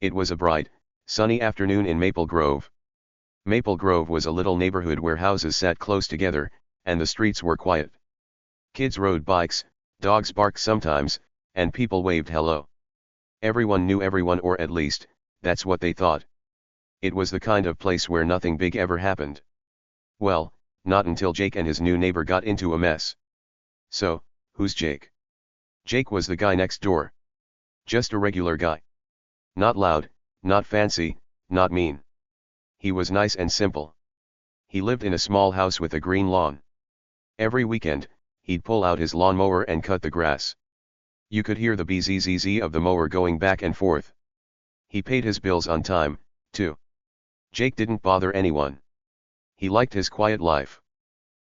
It was a bright, sunny afternoon in Maple Grove. Maple Grove was a little neighborhood where houses sat close together, and the streets were quiet. Kids rode bikes, dogs barked sometimes, and people waved hello. Everyone knew everyone, or at least, that's what they thought. It was the kind of place where nothing big ever happened. Well, not until Jake and his new neighbor got into a mess. So, who's Jake? Jake was the guy next door. Just a regular guy. Not loud, not fancy, not mean. He was nice and simple. He lived in a small house with a green lawn. Every weekend, he'd pull out his lawnmower and cut the grass. You could hear the bzzz of the mower going back and forth. He paid his bills on time, too. Jake didn't bother anyone. He liked his quiet life.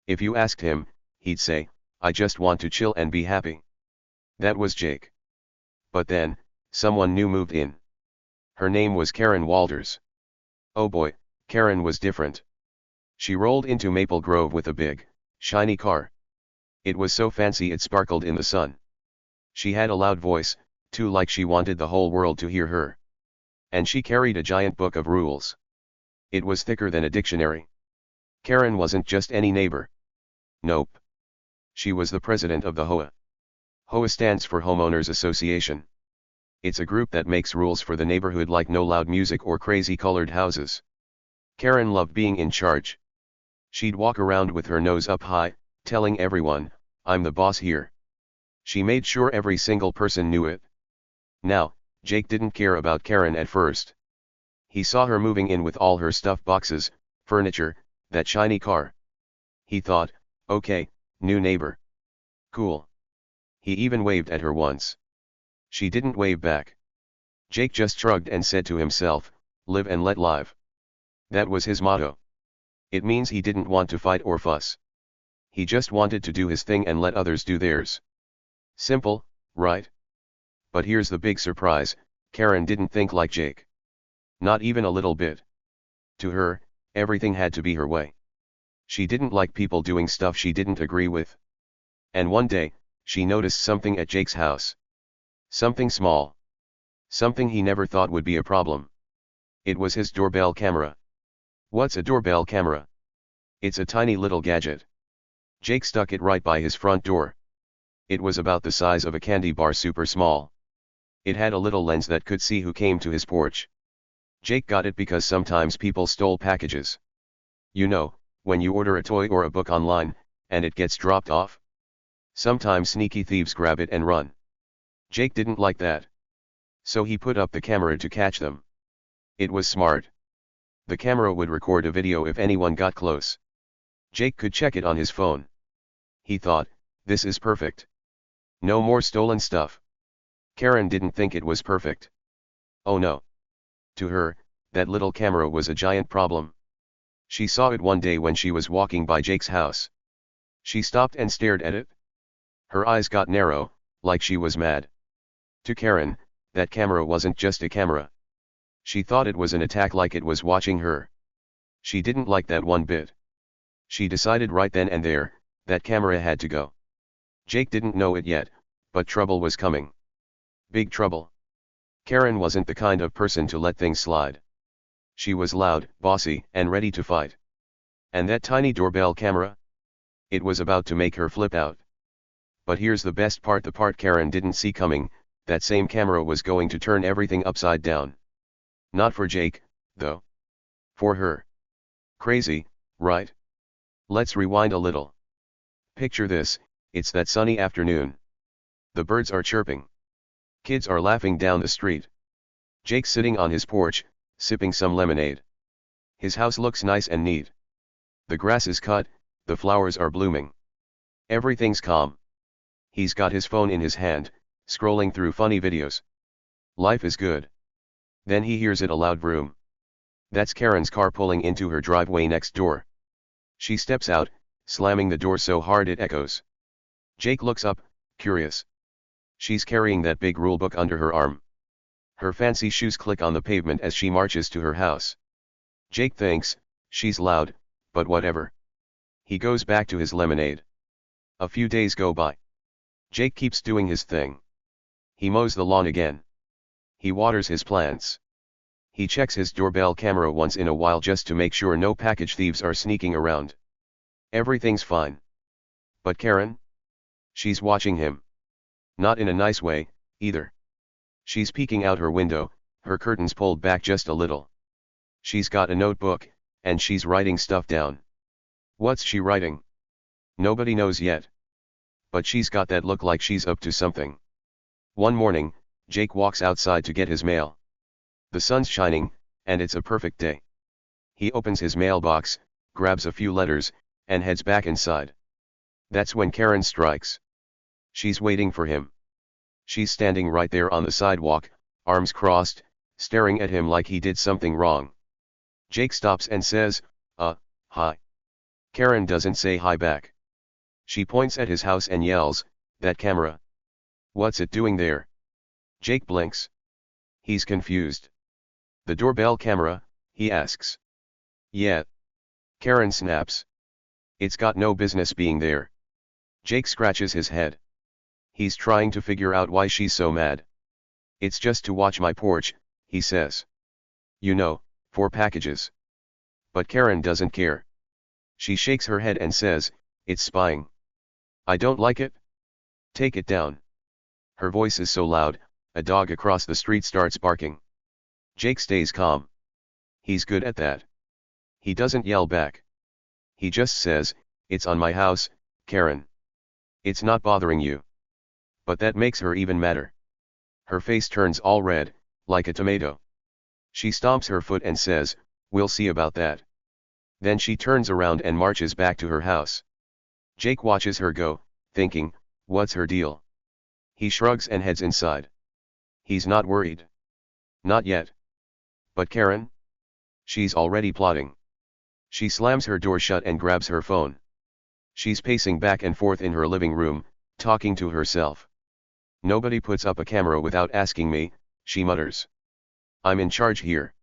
If you asked him, he'd say, "I just want to chill and be happy." That was Jake. But then, someone new moved in. Her name was Karen Walters. Oh boy, Karen was different. She rolled into Maple Grove with a big, shiny car. It was so fancy it sparkled in the sun. She had a loud voice, too, like she wanted the whole world to hear her. And she carried a giant book of rules. It was thicker than a dictionary. Karen wasn't just any neighbor. Nope. She was the president of the HOA. HOA stands for Homeowners Association. It's a group that makes rules for the neighborhood, like no loud music or crazy colored houses. Karen loved being in charge. She'd walk around with her nose up high, telling everyone, "I'm the boss here." She made sure every single person knew it. Now, Jake didn't care about Karen at first. He saw her moving in with all her stuff boxes, furniture, that shiny car. He thought, okay, new neighbor. Cool. He even waved at her once. She didn't wave back. Jake just shrugged and said to himself, "Live and let live." That was his motto. It means he didn't want to fight or fuss. He just wanted to do his thing and let others do theirs. Simple, right? But here's the big surprise: Karen didn't think like Jake. Not even a little bit. To her, everything had to be her way. She didn't like people doing stuff she didn't agree with. And one day, she noticed something at Jake's house. Something small. Something he never thought would be a problem. It was his doorbell camera. What's a doorbell camera? It's a tiny little gadget. Jake stuck it right by his front door. It was about the size of a candy bar, super small. It had a little lens that could see who came to his porch. Jake got it because sometimes people stole packages. You know, when you order a toy or a book online, and it gets dropped off. Sometimes sneaky thieves grab it and run. Jake didn't like that. So he put up the camera to catch them. It was smart. The camera would record a video if anyone got close. Jake could check it on his phone. He thought, this is perfect. No more stolen stuff. Karen didn't think it was perfect. Oh no. To her, that little camera was a giant problem. She saw it one day when she was walking by Jake's house. She stopped and stared at it. Her eyes got narrow, like she was mad. To Karen, that camera wasn't just a camera. She thought it was an attack, like it was watching her. She didn't like that one bit. She decided right then and there, that camera had to go. Jake didn't know it yet, but trouble was coming. Big trouble. Karen wasn't the kind of person to let things slide. She was loud, bossy, and ready to fight. And that tiny doorbell camera? It was about to make her flip out. But here's the best part, the part Karen didn't see coming: that same camera was going to turn everything upside down. Not for Jake, though. For her. Crazy, right? Let's rewind a little. Picture this: it's that sunny afternoon. The birds are chirping. Kids are laughing down the street. Jake's sitting on his porch, sipping some lemonade. His house looks nice and neat. The grass is cut, the flowers are blooming. Everything's calm. He's got his phone in his hand, scrolling through funny videos. Life is good. Then he hears a loud vroom. That's Karen's car pulling into her driveway next door. She steps out, slamming the door so hard it echoes. Jake looks up, curious. She's carrying that big rule book under her arm. Her fancy shoes click on the pavement as she marches to her house. Jake thinks, she's loud, but whatever. He goes back to his lemonade. A few days go by. Jake keeps doing his thing. He mows the lawn again. He waters his plants. He checks his doorbell camera once in a while just to make sure no package thieves are sneaking around. Everything's fine. But Karen? She's watching him. Not in a nice way, either. She's peeking out her window, her curtains pulled back just a little. She's got a notebook, and she's writing stuff down. What's she writing? Nobody knows yet. But she's got that look like she's up to something. One morning, Jake walks outside to get his mail. The sun's shining, and it's a perfect day. He opens his mailbox, grabs a few letters, and heads back inside. That's when Karen strikes. She's waiting for him. She's standing right there on the sidewalk, arms crossed, staring at him like he did something wrong. Jake stops and says, hi. Karen doesn't say hi back. She points at his house and yells, that camera. What's it doing there? Jake blinks. He's confused. The doorbell camera, he asks. Yeah. Karen snaps. It's got no business being there. Jake scratches his head. He's trying to figure out why she's so mad. It's just to watch my porch, he says. You know, 4 packages. But Karen doesn't care. She shakes her head and says, it's spying. I don't like it. Take it down. Her voice is so loud, a dog across the street starts barking. Jake stays calm. He's good at that. He doesn't yell back. He just says, it's on my house, Karen. It's not bothering you. But that makes her even madder. Her face turns all red, like a tomato. She stomps her foot and says, we'll see about that. Then she turns around and marches back to her house. Jake watches her go, thinking, what's her deal? He shrugs and heads inside. He's not worried. Not yet. But Karen? She's already plotting. She slams her door shut and grabs her phone. She's pacing back and forth in her living room, talking to herself. Nobody puts up a camera without asking me, she mutters. I'm in charge here.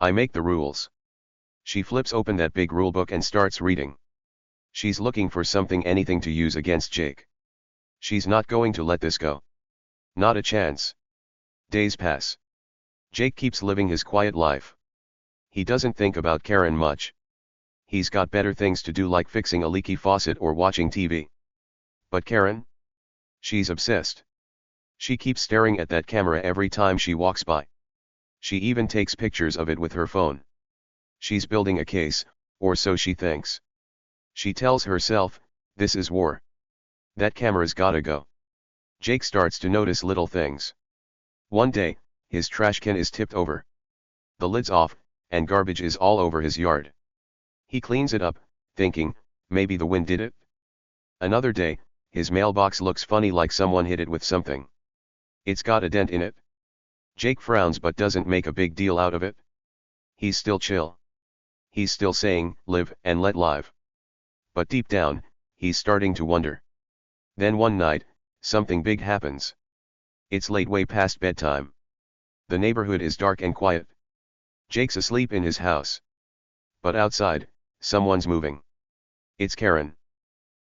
I make the rules. She flips open that big rulebook and starts reading. She's looking for anything to use against Jake. She's not going to let this go. Not a chance. Days pass. Jake keeps living his quiet life. He doesn't think about Karen much. He's got better things to do like fixing a leaky faucet or watching TV. But Karen? She's obsessed. She keeps staring at that camera every time she walks by. She even takes pictures of it with her phone. She's building a case, or so she thinks. She tells herself, this is war. That camera's gotta go. Jake starts to notice little things. One day, his trash can is tipped over. The lid's off, and garbage is all over his yard. He cleans it up, thinking, maybe the wind did it? Another day, his mailbox looks funny like someone hit it with something. It's got a dent in it. Jake frowns but doesn't make a big deal out of it. He's still chill. He's still saying, live and let live. But deep down, he's starting to wonder. Then one night, something big happens. It's late, way past bedtime. The neighborhood is dark and quiet. Jake's asleep in his house. But outside, someone's moving. It's Karen.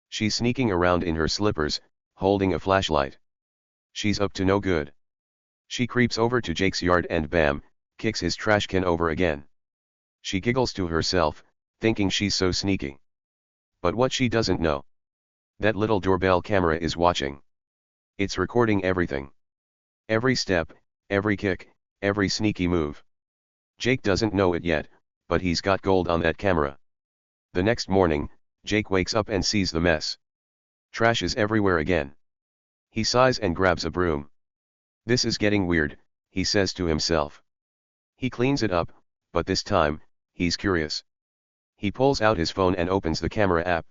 She's sneaking around in her slippers, holding a flashlight. She's up to no good. She creeps over to Jake's yard and bam, kicks his trash can over again. She giggles to herself, thinking she's so sneaky. But what she doesn't know. That little doorbell camera is watching. It's recording everything. Every step, every kick, every sneaky move. Jake doesn't know it yet, but he's got gold on that camera. The next morning, Jake wakes up and sees the mess. Trash is everywhere again. He sighs and grabs a broom. This is getting weird, he says to himself. He cleans it up, but this time, he's curious. He pulls out his phone and opens the camera app.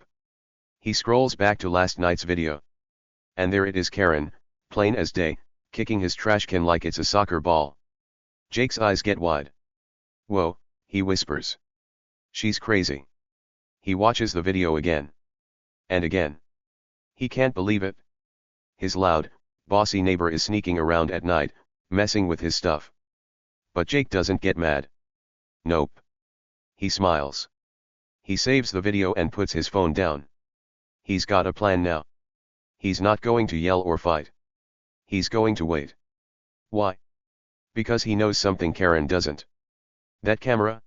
He scrolls back to last night's video. And there it is, Karen, plain as day, kicking his trash can like it's a soccer ball. Jake's eyes get wide. Whoa, he whispers. She's crazy. He watches the video again. And again. He can't believe it. His loud, bossy neighbor is sneaking around at night, messing with his stuff. But Jake doesn't get mad. Nope. He smiles. He saves the video and puts his phone down. He's got a plan now. He's not going to yell or fight. He's going to wait. Why? Because he knows something Karen doesn't. That camera?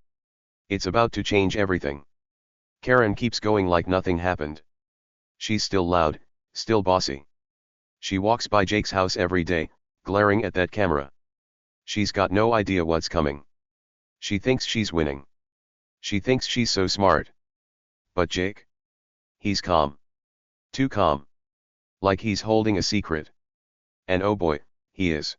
It's about to change everything. Karen keeps going like nothing happened. She's still loud, still bossy. She walks by Jake's house every day, glaring at that camera. She's got no idea what's coming. She thinks she's winning. She thinks she's so smart. But Jake? He's calm. Too calm. Like he's holding a secret. And oh boy, he is.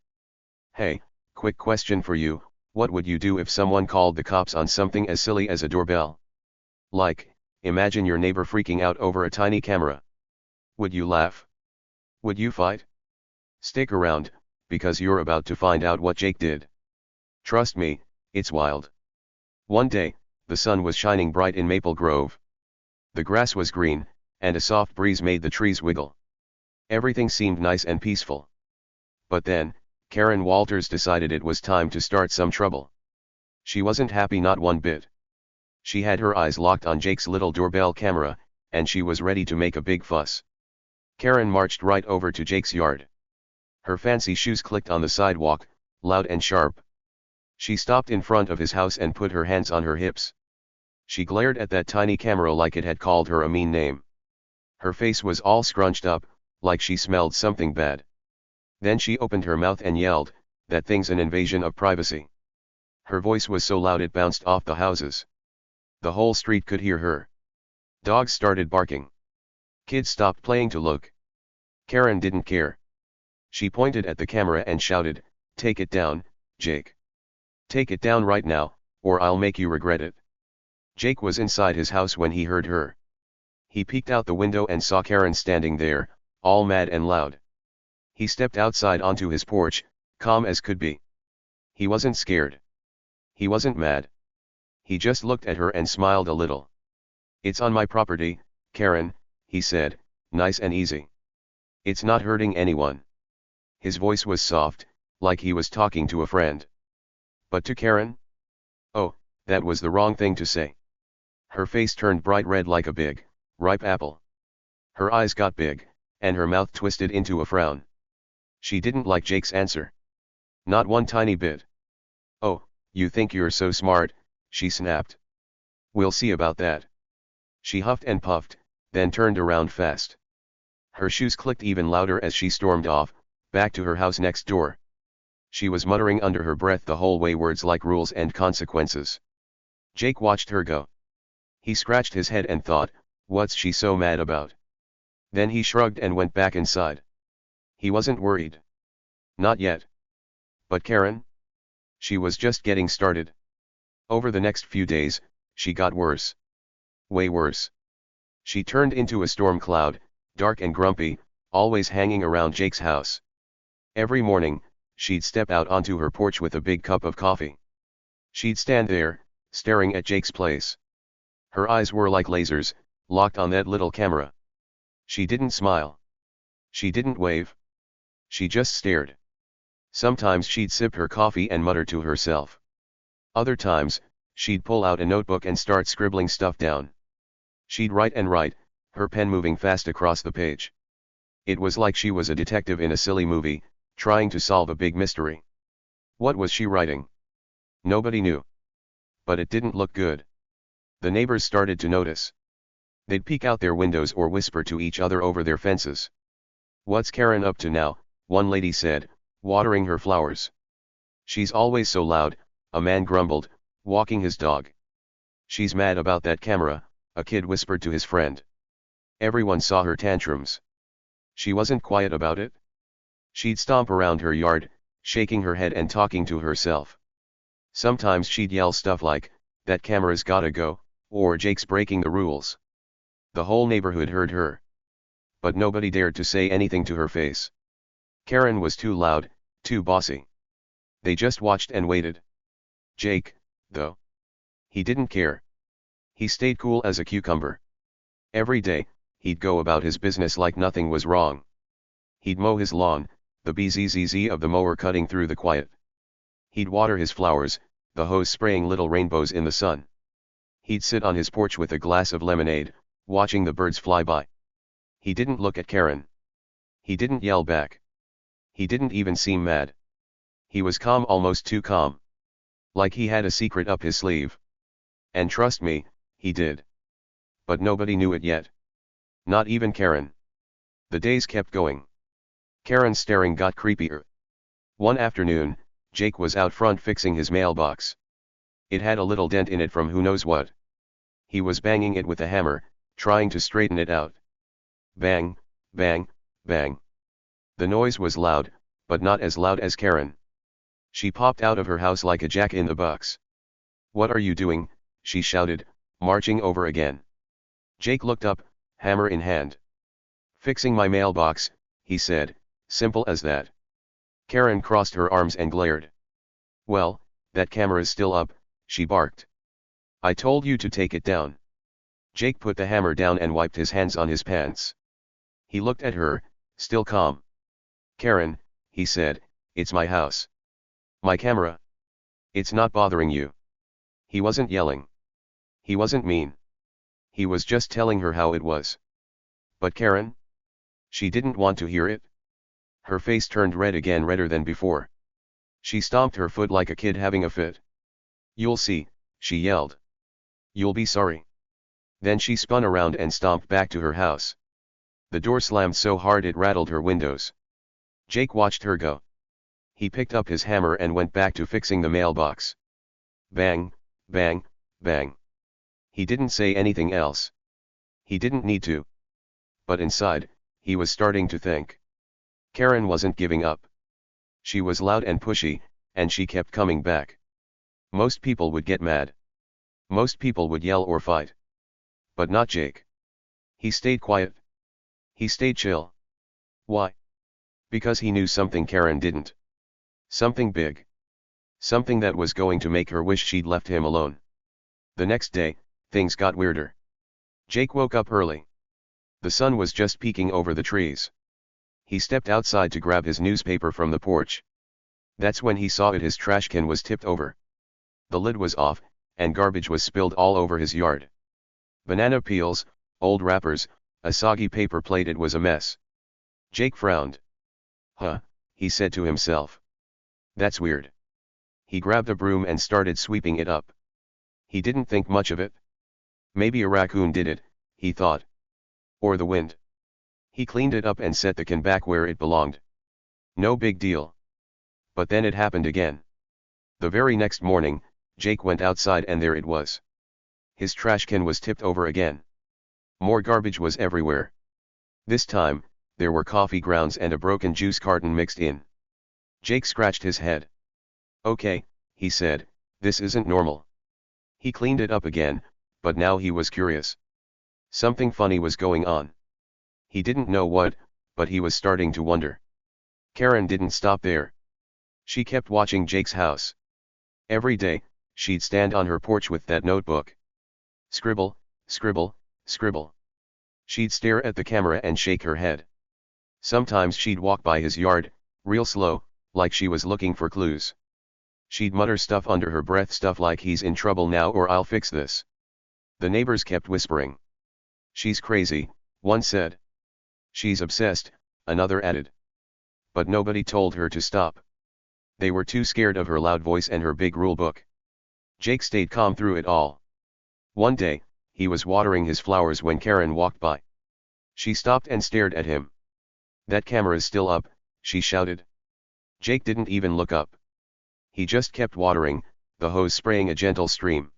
Hey, quick question for you, what would you do if someone called the cops on something as silly as a doorbell? Like, imagine your neighbor freaking out over a tiny camera. Would you laugh? Would you fight? Stick around, because you're about to find out what Jake did. Trust me, it's wild. One day, the sun was shining bright in Maple Grove. The grass was green, and a soft breeze made the trees wiggle. Everything seemed nice and peaceful. But then, Karen Walters decided it was time to start some trouble. She wasn't happy, not one bit. She had her eyes locked on Jake's little doorbell camera, and she was ready to make a big fuss. Karen marched right over to Jake's yard. Her fancy shoes clicked on the sidewalk, loud and sharp. She stopped in front of his house and put her hands on her hips. She glared at that tiny camera like it had called her a mean name. Her face was all scrunched up, like she smelled something bad. Then she opened her mouth and yelled, "That thing's an invasion of privacy." Her voice was so loud it bounced off the houses. The whole street could hear her. Dogs started barking. Kids stopped playing to look. Karen didn't care. She pointed at the camera and shouted, "Take it down, Jake. Take it down right now, or I'll make you regret it." Jake was inside his house when he heard her. He peeked out the window and saw Karen standing there, all mad and loud. He stepped outside onto his porch, calm as could be. He wasn't scared. He wasn't mad. He just looked at her and smiled a little. "It's on my property, Karen," he said, nice and easy. "It's not hurting anyone." His voice was soft, like he was talking to a friend. But to Karen? Oh, that was the wrong thing to say. Her face turned bright red like a big, ripe apple. Her eyes got big, and her mouth twisted into a frown. She didn't like Jake's answer. Not one tiny bit. "Oh, you think you're so smart," she snapped. "We'll see about that." She huffed and puffed, then turned around fast. Her shoes clicked even louder as she stormed off, back to her house next door. She was muttering under her breath the whole way words like rules and consequences. Jake watched her go. He scratched his head and thought, what's she so mad about? Then he shrugged and went back inside. He wasn't worried. Not yet. But Karen? She was just getting started. Over the next few days, she got worse. Way worse. She turned into a storm cloud, dark and grumpy, always hanging around Jake's house. Every morning, she'd step out onto her porch with a big cup of coffee. She'd stand there, staring at Jake's place. Her eyes were like lasers, locked on that little camera. She didn't smile. She didn't wave. She just stared. Sometimes she'd sip her coffee and mutter to herself. Other times, she'd pull out a notebook and start scribbling stuff down. She'd write and write, her pen moving fast across the page. It was like she was a detective in a silly movie, trying to solve a big mystery. What was she writing? Nobody knew. But it didn't look good. The neighbors started to notice. They'd peek out their windows or whisper to each other over their fences. "What's Karen up to now?" one lady said, watering her flowers. "She's always so loud," a man grumbled, walking his dog. "She's mad about that camera," a kid whispered to his friend. Everyone saw her tantrums. She wasn't quiet about it. She'd stomp around her yard, shaking her head and talking to herself. Sometimes she'd yell stuff like, "That camera's gotta go," or "Jake's breaking the rules." The whole neighborhood heard her. But nobody dared to say anything to her face. Karen was too loud, too bossy. They just watched and waited. Jake, though. He didn't care. He stayed cool as a cucumber. Every day, he'd go about his business like nothing was wrong. He'd mow his lawn, the bzzz of the mower cutting through the quiet. He'd water his flowers, the hose spraying little rainbows in the sun. He'd sit on his porch with a glass of lemonade, watching the birds fly by. He didn't look at Karen. He didn't yell back. He didn't even seem mad. He was calm, almost too calm. Like he had a secret up his sleeve. And trust me, he did. But nobody knew it yet. Not even Karen. The days kept going. Karen's staring got creepier. One afternoon, Jake was out front fixing his mailbox. It had a little dent in it from who knows what. He was banging it with a hammer, trying to straighten it out. Bang, bang, bang. The noise was loud, but not as loud as Karen. She popped out of her house like a jack-in-the-box. "What are you doing?" she shouted, marching over again. Jake looked up, hammer in hand. "Fixing my mailbox," he said, "simple as that." Karen crossed her arms and glared. "Well, that camera's still up," she barked. "I told you to take it down." Jake put the hammer down and wiped his hands on his pants. He looked at her, still calm. "Karen," he said, "it's my house. My camera. It's not bothering you." He wasn't yelling. He wasn't mean. He was just telling her how it was. But Karen? She didn't want to hear it. Her face turned red again, redder than before. She stomped her foot like a kid having a fit. "You'll see," she yelled. "You'll be sorry." Then she spun around and stomped back to her house. The door slammed so hard it rattled her windows. Jake watched her go. He picked up his hammer and went back to fixing the mailbox. Bang, bang, bang. He didn't say anything else. He didn't need to. But inside, he was starting to think. Karen wasn't giving up. She was loud and pushy, and she kept coming back. Most people would get mad. Most people would yell or fight. But not Jake. He stayed quiet. He stayed chill. Why? Because he knew something Karen didn't. Something big. Something that was going to make her wish she'd left him alone. The next day, things got weirder. Jake woke up early. The sun was just peeking over the trees. He stepped outside to grab his newspaper from the porch. That's when he saw his trash can was tipped over. The lid was off, and garbage was spilled all over his yard. Banana peels, old wrappers, a soggy paper plate. It was a mess. Jake frowned. "Huh," he said to himself. "That's weird." He grabbed a broom and started sweeping it up. He didn't think much of it. Maybe a raccoon did it, he thought. Or the wind. He cleaned it up and set the can back where it belonged. No big deal. But then it happened again. The very next morning, Jake went outside and there it was. His trash can was tipped over again. More garbage was everywhere. This time, there were coffee grounds and a broken juice carton mixed in. Jake scratched his head. "Okay," he said, "this isn't normal." He cleaned it up again, but now he was curious. Something funny was going on. He didn't know what, but he was starting to wonder. Karen didn't stop there. She kept watching Jake's house. Every day, she'd stand on her porch with that notebook. Scribble, scribble, scribble. She'd stare at the camera and shake her head. Sometimes she'd walk by his yard, real slow, like she was looking for clues. She'd mutter stuff under her breath, stuff like "he's in trouble now" or "I'll fix this." The neighbors kept whispering. "She's crazy," one said. "She's obsessed," another added. But nobody told her to stop. They were too scared of her loud voice and her big rule book. Jake stayed calm through it all. One day, he was watering his flowers when Karen walked by. She stopped and stared at him. "That camera's still up," she shouted. Jake didn't even look up. He just kept watering, the hose spraying a gentle stream.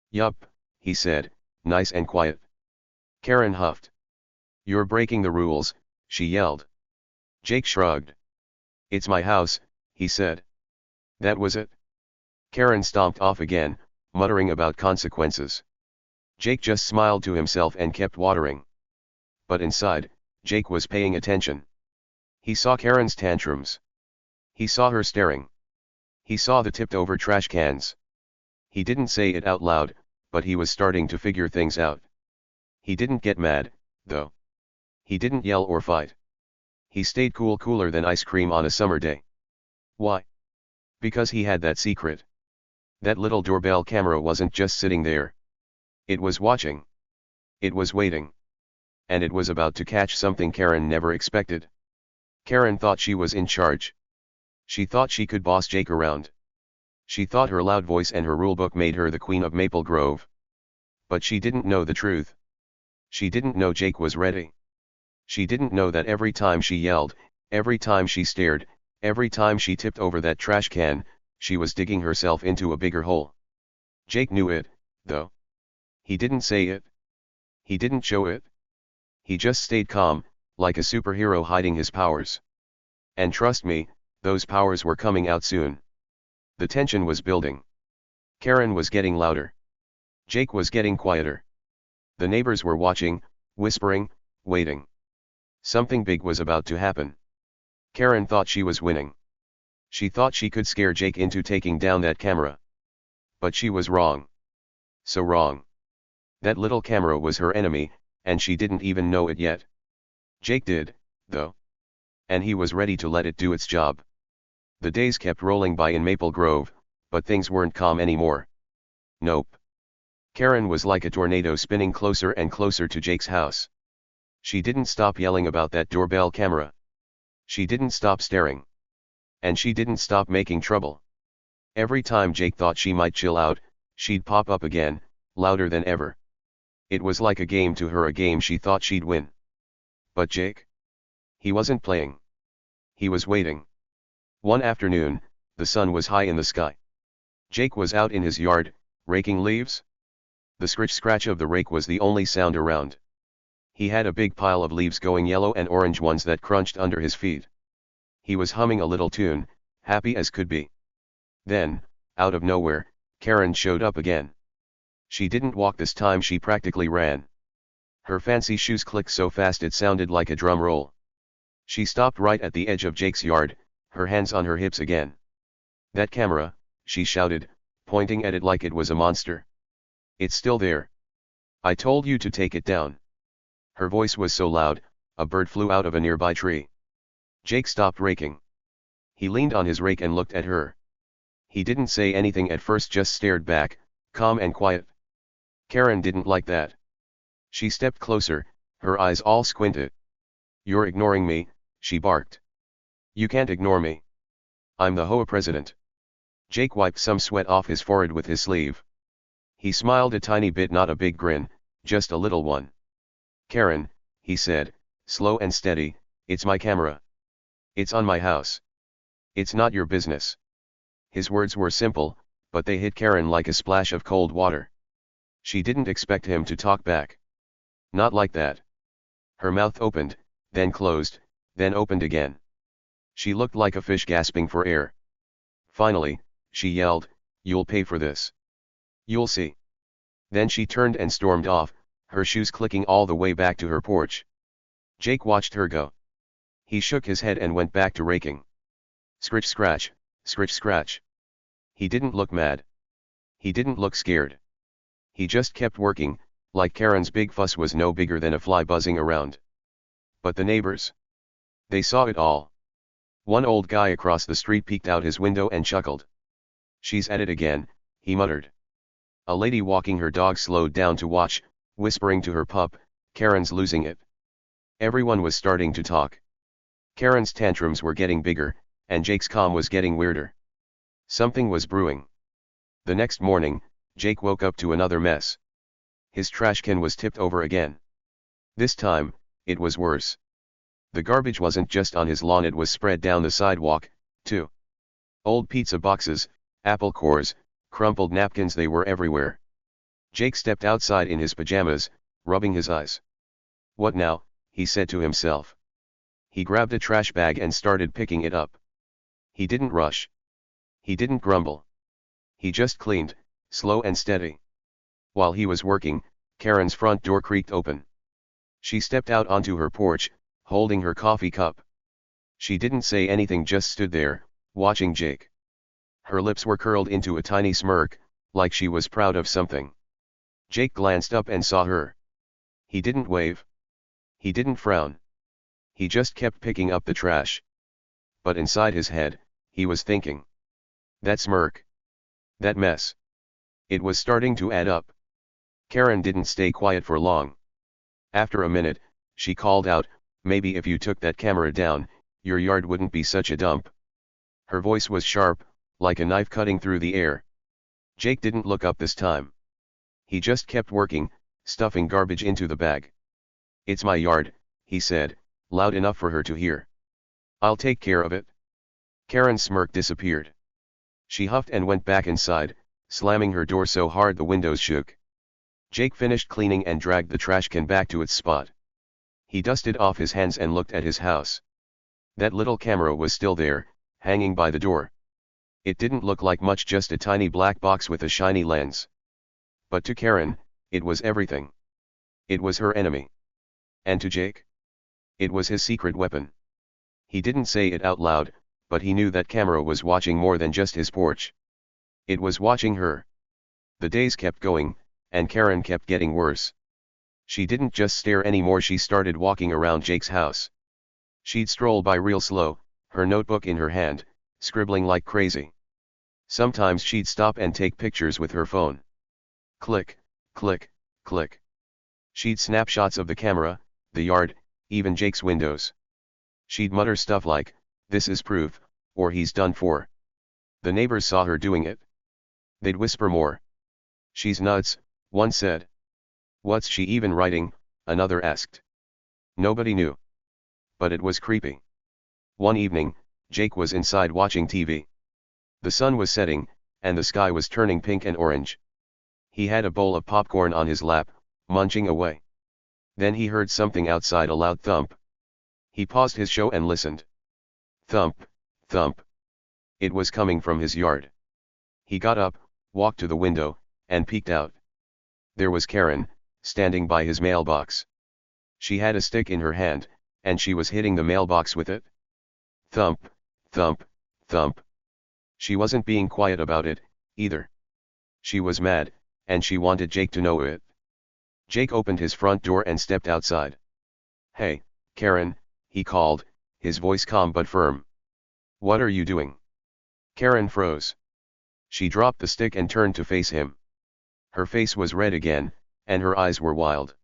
"Yup," he said, nice and quiet. Karen huffed. "You're breaking the rules," she yelled. Jake shrugged. "It's my house," he said. That was it. Karen stomped off again, muttering about consequences. Jake just smiled to himself and kept watering. But inside, Jake was paying attention. He saw Karen's tantrums. He saw her staring. He saw the tipped-over trash cans. He didn't say it out loud, but he was starting to figure things out. He didn't get mad, though. He didn't yell or fight. He stayed cool, cooler than ice cream on a summer day. Why? Because he had that secret. That little doorbell camera wasn't just sitting there. It was watching. It was waiting. And it was about to catch something Karen never expected. Karen thought she was in charge. She thought she could boss Jake around. She thought her loud voice and her rulebook made her the queen of Maple Grove. But she didn't know the truth. She didn't know Jake was ready. She didn't know that every time she yelled, every time she stared, every time she tipped over that trash can, she was digging herself into a bigger hole. Jake knew it, though. He didn't say it. He didn't show it. He just stayed calm, like a superhero hiding his powers. And trust me, those powers were coming out soon. The tension was building. Karen was getting louder. Jake was getting quieter. The neighbors were watching, whispering, waiting. Something big was about to happen. Karen thought she was winning. She thought she could scare Jake into taking down that camera. But she was wrong. So wrong. That little camera was her enemy, and she didn't even know it yet. Jake did, though. And he was ready to let it do its job. The days kept rolling by in Maple Grove, but things weren't calm anymore. Nope. Karen was like a tornado spinning closer and closer to Jake's house. She didn't stop yelling about that doorbell camera. She didn't stop staring. And she didn't stop making trouble. Every time Jake thought she might chill out, she'd pop up again, louder than ever. It was like a game to her, a game she thought she'd win. But Jake? He wasn't playing. He was waiting. One afternoon, the sun was high in the sky. Jake was out in his yard, raking leaves. The scratch of the rake was the only sound around. He had a big pile of leaves going yellow and orange ones that crunched under his feet. He was humming a little tune, happy as could be. Then, out of nowhere, Karen showed up again. She didn't walk this time, she practically ran. Her fancy shoes clicked so fast it sounded like a drum roll. She stopped right at the edge of Jake's yard, her hands on her hips again. "That camera," she shouted, pointing at it like it was a monster. "It's still there. I told you to take it down." Her voice was so loud, a bird flew out of a nearby tree. Jake stopped raking. He leaned on his rake and looked at her. He didn't say anything at first, just stared back, calm and quiet. Karen didn't like that. She stepped closer, her eyes all squinted. "You're ignoring me," she barked. "You can't ignore me. I'm the HOA president." Jake wiped some sweat off his forehead with his sleeve. He smiled a tiny bit, not a big grin, just a little one. "Karen," he said, slow and steady, "it's my camera. It's on my house. It's not your business." His words were simple, but they hit Karen like a splash of cold water. She didn't expect him to talk back. Not like that. Her mouth opened, then closed, then opened again. She looked like a fish gasping for air. Finally, she yelled, "You'll pay for this. You'll see." Then she turned and stormed off, her shoes clicking all the way back to her porch. Jake watched her go. He shook his head and went back to raking. Scritch scratch, scritch scratch. He didn't look mad. He didn't look scared. He just kept working, like Karen's big fuss was no bigger than a fly buzzing around. But the neighbors. They saw it all. One old guy across the street peeked out his window and chuckled. "She's at it again," he muttered. A lady walking her dog slowed down to watch, whispering to her pup, "Karen's losing it." Everyone was starting to talk. Karen's tantrums were getting bigger, and Jake's calm was getting weirder. Something was brewing. The next morning, Jake woke up to another mess. His trash can was tipped over again. This time, it was worse. The garbage wasn't just on his lawn, it was spread down the sidewalk, too. Old pizza boxes, apple cores, crumpled napkins, they were everywhere. Jake stepped outside in his pajamas, rubbing his eyes. "What now?" he said to himself. He grabbed a trash bag and started picking it up. He didn't rush. He didn't grumble. He just cleaned, slow and steady. While he was working, Karen's front door creaked open. She stepped out onto her porch, holding her coffee cup. She didn't say anything, just stood there, watching Jake. Her lips were curled into a tiny smirk, like she was proud of something. Jake glanced up and saw her. He didn't wave. He didn't frown. He just kept picking up the trash. But inside his head, he was thinking. That smirk. That mess. It was starting to add up. Karen didn't stay quiet for long. After a minute, she called out, "Maybe if you took that camera down, your yard wouldn't be such a dump." Her voice was sharp, like a knife cutting through the air. Jake didn't look up this time. He just kept working, stuffing garbage into the bag. "It's my yard," he said, loud enough for her to hear. "I'll take care of it." Karen's smirk disappeared. She huffed and went back inside, slamming her door so hard the windows shook. Jake finished cleaning and dragged the trash can back to its spot. He dusted off his hands and looked at his house. That little camera was still there, hanging by the door. It didn't look like much, just a tiny black box with a shiny lens. But to Karen, it was everything. It was her enemy. And to Jake? It was his secret weapon. He didn't say it out loud, but he knew that camera was watching more than just his porch. It was watching her. The days kept going, and Karen kept getting worse. She didn't just stare anymore, she started walking around Jake's house. She'd stroll by real slow, her notebook in her hand, scribbling like crazy. Sometimes she'd stop and take pictures with her phone. Click, click, click. She'd snap shots of the camera, the yard, even Jake's windows. She'd mutter stuff like, "This is proof," or "He's done for." The neighbors saw her doing it. They'd whisper more. "She's nuts," one said. "What's she even writing?" another asked. Nobody knew. But it was creepy. One evening, Jake was inside watching TV. The sun was setting, and the sky was turning pink and orange. He had a bowl of popcorn on his lap, munching away. Then he heard something outside, a loud thump. He paused his show and listened. Thump, thump. It was coming from his yard. He got up, walked to the window, and peeked out. There was Karen, standing by his mailbox. She had a stick in her hand, and she was hitting the mailbox with it. Thump, thump, thump. She wasn't being quiet about it, either. She was mad, and she wanted Jake to know it. Jake opened his front door and stepped outside. "Hey, Karen," he called, his voice calm but firm. "What are you doing?" Karen froze. She dropped the stick and turned to face him. Her face was red again, and her eyes were wild.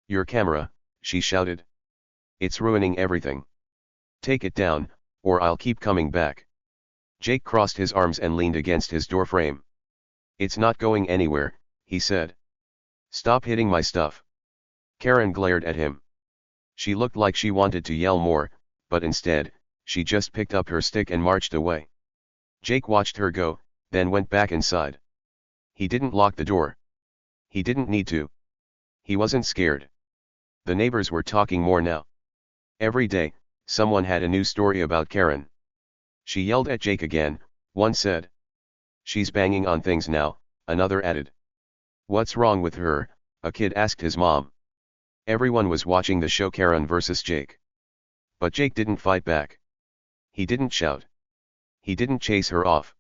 "Your camera," she shouted. "It's ruining everything. Take it down, or I'll keep coming back." Jake crossed his arms and leaned against his doorframe. "It's not going anywhere," he said. "Stop hitting my stuff." Karen glared at him. She looked like she wanted to yell more, but instead, she just picked up her stick and marched away. Jake watched her go, then went back inside. He didn't lock the door. He didn't need to. He wasn't scared. The neighbors were talking more now. Every day, someone had a new story about Karen. "She yelled at Jake again," one said. "She's banging on things now," another added. "What's wrong with her?" a kid asked his mom. Everyone was watching the show Karen vs. Jake. But Jake didn't fight back. He didn't shout. He didn't chase her off.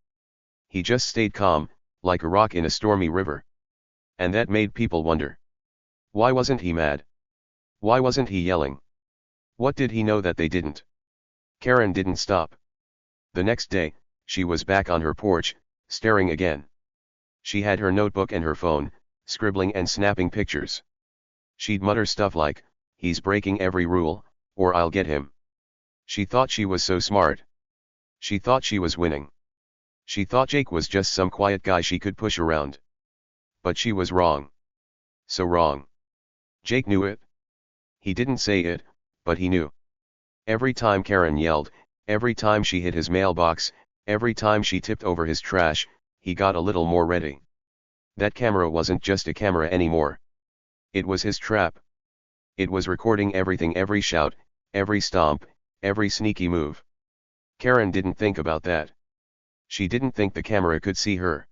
He just stayed calm, like a rock in a stormy river. And that made people wonder. Why wasn't he mad? Why wasn't he yelling? What did he know that they didn't? Karen didn't stop. The next day, she was back on her porch, staring again. She had her notebook and her phone, scribbling and snapping pictures. She'd mutter stuff like, "He's breaking every rule, or I'll get him." She thought she was so smart. She thought she was winning. She thought Jake was just some quiet guy she could push around. But she was wrong. So wrong. Jake knew it. He didn't say it, but he knew. Every time Karen yelled, every time she hit his mailbox, every time she tipped over his trash, he got a little more ready. That camera wasn't just a camera anymore. It was his trap. It was recording everything, every shout, every stomp, every sneaky move. Karen didn't think about that. She didn't think the camera could see her.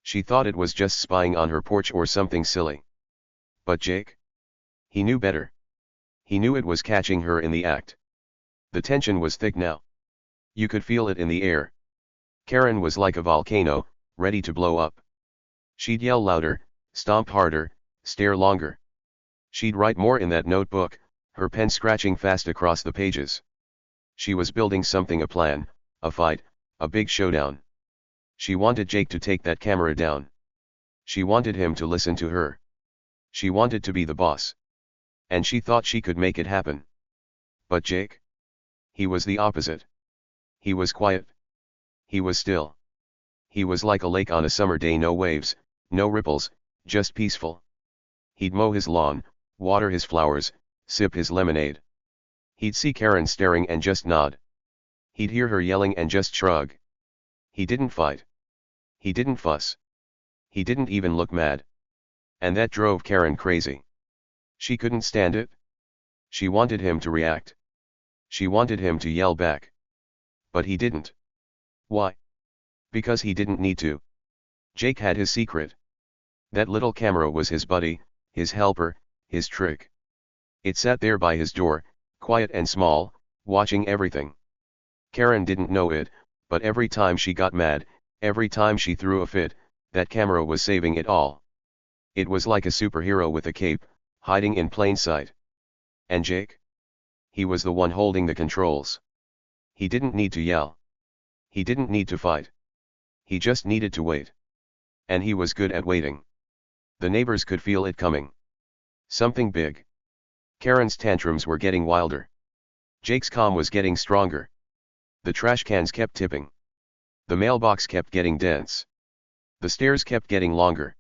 She thought it was just spying on her porch or something silly. But Jake? He knew better. He knew it was catching her in the act. The tension was thick now. You could feel it in the air. Karen was like a volcano, ready to blow up. She'd yell louder, stomp harder, stare longer. She'd write more in that notebook, her pen scratching fast across the pages. She was building something, a plan, a fight, a big showdown. She wanted Jake to take that camera down. She wanted him to listen to her. She wanted to be the boss. And she thought she could make it happen. But Jake? He was the opposite. He was quiet. He was still. He was like a lake on a summer day, no waves, no ripples, just peaceful. He'd mow his lawn, water his flowers, sip his lemonade. He'd see Karen staring and just nod. He'd hear her yelling and just shrug. He didn't fight. He didn't fuss. He didn't even look mad. And that drove Karen crazy. She couldn't stand it. She wanted him to react. She wanted him to yell back. But he didn't. Why? Because he didn't need to. Jake had his secret. That little camera was his buddy, his helper, his trick. It sat there by his door, quiet and small, watching everything. Karen didn't know it, but every time she got mad, every time she threw a fit, that camera was saving it all. It was like a superhero with a cape, hiding in plain sight. And Jake? He was the one holding the controls. He didn't need to yell. He didn't need to fight. He just needed to wait. And he was good at waiting. The neighbors could feel it coming. Something big. Karen's tantrums were getting wilder. Jake's calm was getting stronger. The trash cans kept tipping. The mailbox kept getting dense. The stairs kept getting longer.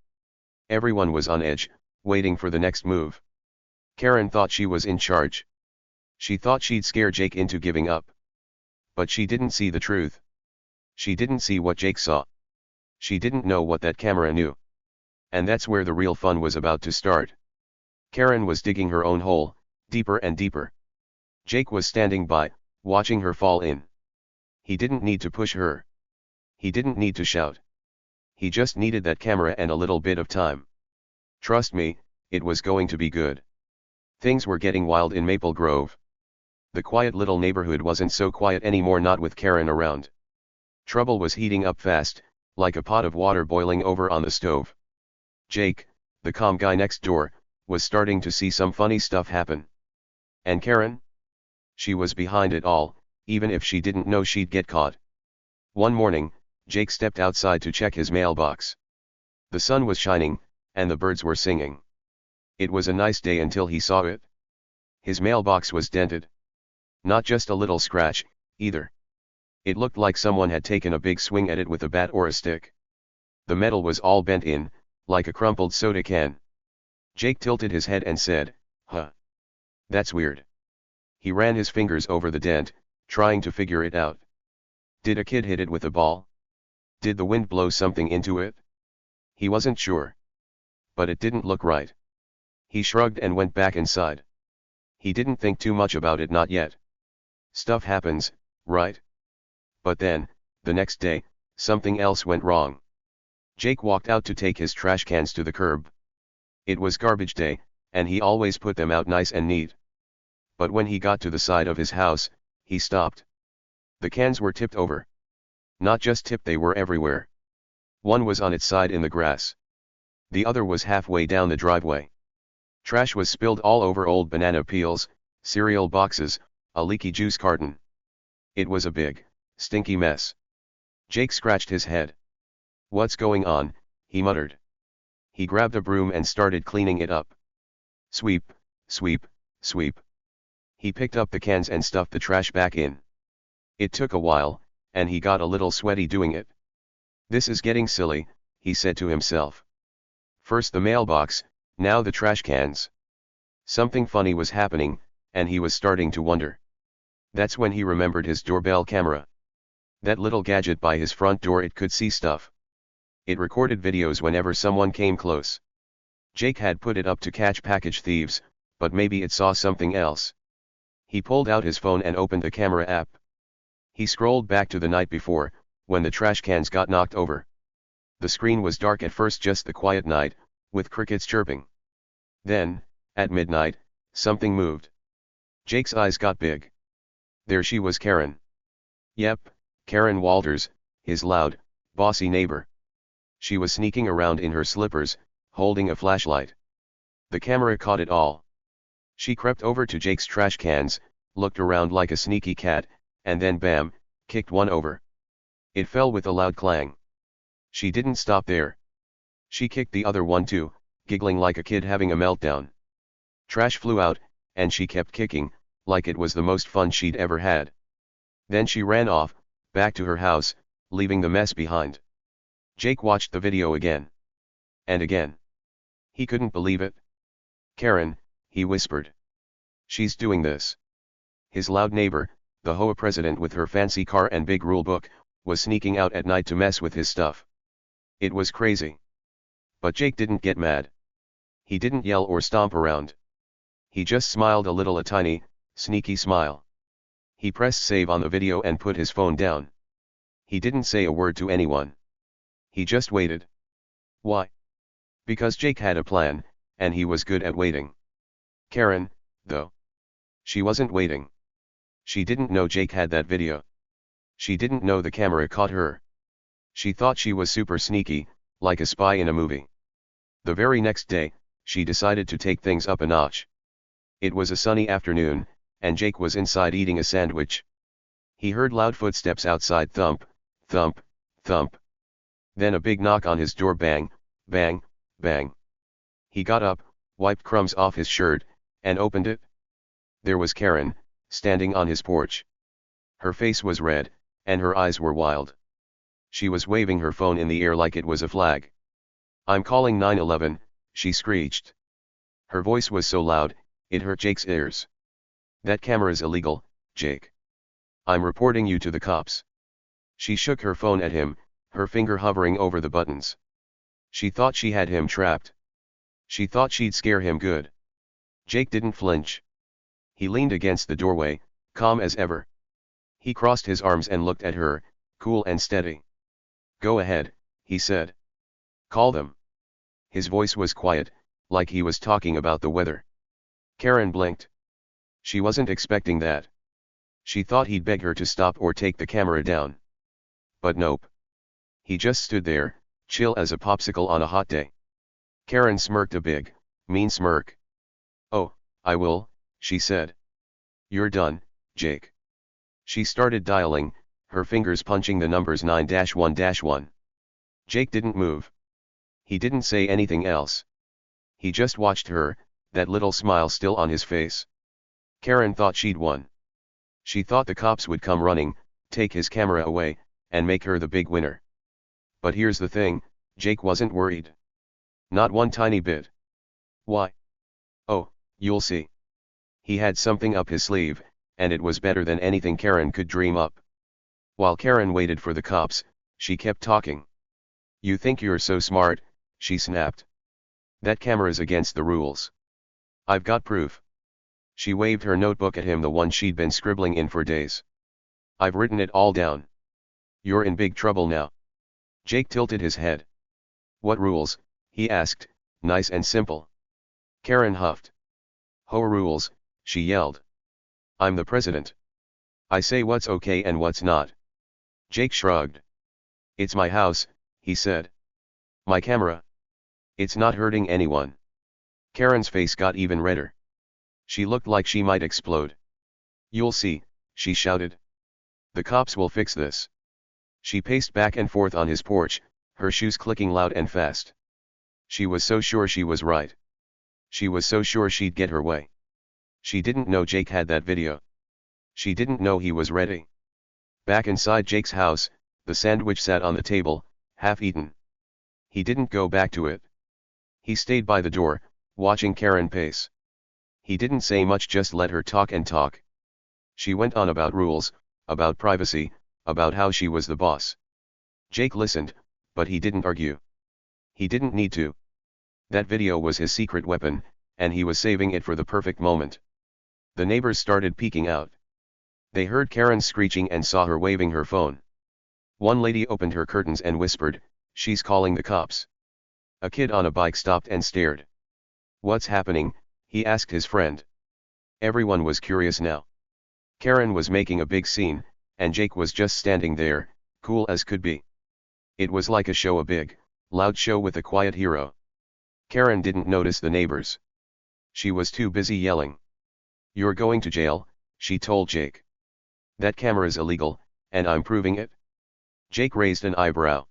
Everyone was on edge, waiting for the next move. Karen thought she was in charge. She thought she'd scare Jake into giving up. But she didn't see the truth. She didn't see what Jake saw. She didn't know what that camera knew. And that's where the real fun was about to start. Karen was digging her own hole, deeper and deeper. Jake was standing by, watching her fall in. He didn't need to push her. He didn't need to shout. He just needed that camera and a little bit of time. Trust me, it was going to be good. Things were getting wild in Maple Grove. The quiet little neighborhood wasn't so quiet anymore, not with Karen around. Trouble was heating up fast, like a pot of water boiling over on the stove. Jake, the calm guy next door, was starting to see some funny stuff happen. And Karen? She was behind it all, even if she didn't know she'd get caught. One morning, Jake stepped outside to check his mailbox. The sun was shining, and the birds were singing. It was a nice day until he saw it. His mailbox was dented. Not just a little scratch, either. It looked like someone had taken a big swing at it with a bat or a stick. The metal was all bent in, like a crumpled soda can. Jake tilted his head and said, "Huh. That's weird." He ran his fingers over the dent, trying to figure it out. Did a kid hit it with a ball? Did the wind blow something into it? He wasn't sure. But it didn't look right. He shrugged and went back inside. He didn't think too much about it, not yet. Stuff happens, right? But then, the next day, something else went wrong. Jake walked out to take his trash cans to the curb. It was garbage day, and he always put them out nice and neat. But when he got to the side of his house, he stopped. The cans were tipped over. Not just tipped, they were everywhere. One was on its side in the grass. The other was halfway down the driveway. Trash was spilled all over: old banana peels, cereal boxes, a leaky juice carton. It was a big, stinky mess. Jake scratched his head. "What's going on?" he muttered. He grabbed a broom and started cleaning it up. Sweep, sweep, sweep. He picked up the cans and stuffed the trash back in. It took a while, and he got a little sweaty doing it. "This is getting silly," he said to himself. First the mailbox, now the trash cans. Something funny was happening, and he was starting to wonder. That's when he remembered his doorbell camera. That little gadget by his front door, it could see stuff. It recorded videos whenever someone came close. Jake had put it up to catch package thieves, but maybe it saw something else. He pulled out his phone and opened the camera app. He scrolled back to the night before, when the trash cans got knocked over. The screen was dark at first, just the quiet night, with crickets chirping. Then, at midnight, something moved. Jake's eyes got big. There she was, Karen. Yep, Karen Walters, his loud, bossy neighbor. She was sneaking around in her slippers, holding a flashlight. The camera caught it all. She crept over to Jake's trash cans, looked around like a sneaky cat, and then bam, kicked one over. It fell with a loud clang. She didn't stop there. She kicked the other one too, giggling like a kid having a meltdown. Trash flew out, and she kept kicking, like it was the most fun she'd ever had. Then she ran off, back to her house, leaving the mess behind. Jake watched the video again. And again. He couldn't believe it. Karen, he whispered. She's doing this. His loud neighbor, the HOA president with her fancy car and big rule book, was sneaking out at night to mess with his stuff. It was crazy. But Jake didn't get mad. He didn't yell or stomp around. He just smiled a little, a tiny, sneaky smile. He pressed save on the video and put his phone down. He didn't say a word to anyone. He just waited. Why? Because Jake had a plan, and he was good at waiting. Karen, though. She wasn't waiting. She didn't know Jake had that video. She didn't know the camera caught her. She thought she was super sneaky, like a spy in a movie. The very next day, she decided to take things up a notch. It was a sunny afternoon, and Jake was inside eating a sandwich. He heard loud footsteps outside, thump, thump, thump. Then a big knock on his door, bang, bang, bang. He got up, wiped crumbs off his shirt, and opened it. There was Karen, standing on his porch. Her face was red, and her eyes were wild. She was waving her phone in the air like it was a flag. "I'm calling 911, she screeched. Her voice was so loud, it hurt Jake's ears. "That camera's illegal, Jake. I'm reporting you to the cops." She shook her phone at him, her finger hovering over the buttons. She thought she had him trapped. She thought she'd scare him good. Jake didn't flinch. He leaned against the doorway, calm as ever. He crossed his arms and looked at her, cool and steady. "Go ahead," he said. "Call them." His voice was quiet, like he was talking about the weather. Karen blinked. She wasn't expecting that. She thought he'd beg her to stop or take the camera down. But nope. He just stood there, chill as a popsicle on a hot day. Karen smirked a big, mean smirk. "Oh, I will," she said. "You're done, Jake." She started dialing, her fingers punching the numbers 9-1-1. Jake didn't move. He didn't say anything else. He just watched her, that little smile still on his face. Karen thought she'd won. She thought the cops would come running, take his camera away, and make her the big winner. But here's the thing, Jake wasn't worried. Not one tiny bit. Why? Oh, you'll see. He had something up his sleeve, and it was better than anything Karen could dream up. While Karen waited for the cops, she kept talking. "You think you're so smart," she snapped. "That camera's against the rules. I've got proof." She waved her notebook at him, the one she'd been scribbling in for days. "I've written it all down. You're in big trouble now." Jake tilted his head. "What rules?" he asked, nice and simple. Karen huffed. "HOA rules," she yelled. "I'm the president. I say what's okay and what's not." Jake shrugged. "It's my house," he said. "My camera. It's not hurting anyone." Karen's face got even redder. She looked like she might explode. "You'll see," she shouted. "The cops will fix this." She paced back and forth on his porch, her shoes clicking loud and fast. She was so sure she was right. She was so sure she'd get her way. She didn't know Jake had that video. She didn't know he was ready. Back inside Jake's house, the sandwich sat on the table, half eaten. He didn't go back to it. He stayed by the door, watching Karen pace. He didn't say much, just let her talk and talk. She went on about rules, about privacy, about how she was the boss. Jake listened, but he didn't argue. He didn't need to. That video was his secret weapon, and he was saving it for the perfect moment. The neighbors started peeking out. They heard Karen screeching and saw her waving her phone. One lady opened her curtains and whispered, "She's calling the cops." A kid on a bike stopped and stared. "What's happening?" he asked his friend. Everyone was curious now. Karen was making a big scene, and Jake was just standing there, cool as could be. It was like a show, a big, loud show with a quiet hero. Karen didn't notice the neighbors. She was too busy yelling. "You're going to jail," she told Jake. "That camera's illegal, and I'm proving it." Jake raised an eyebrow.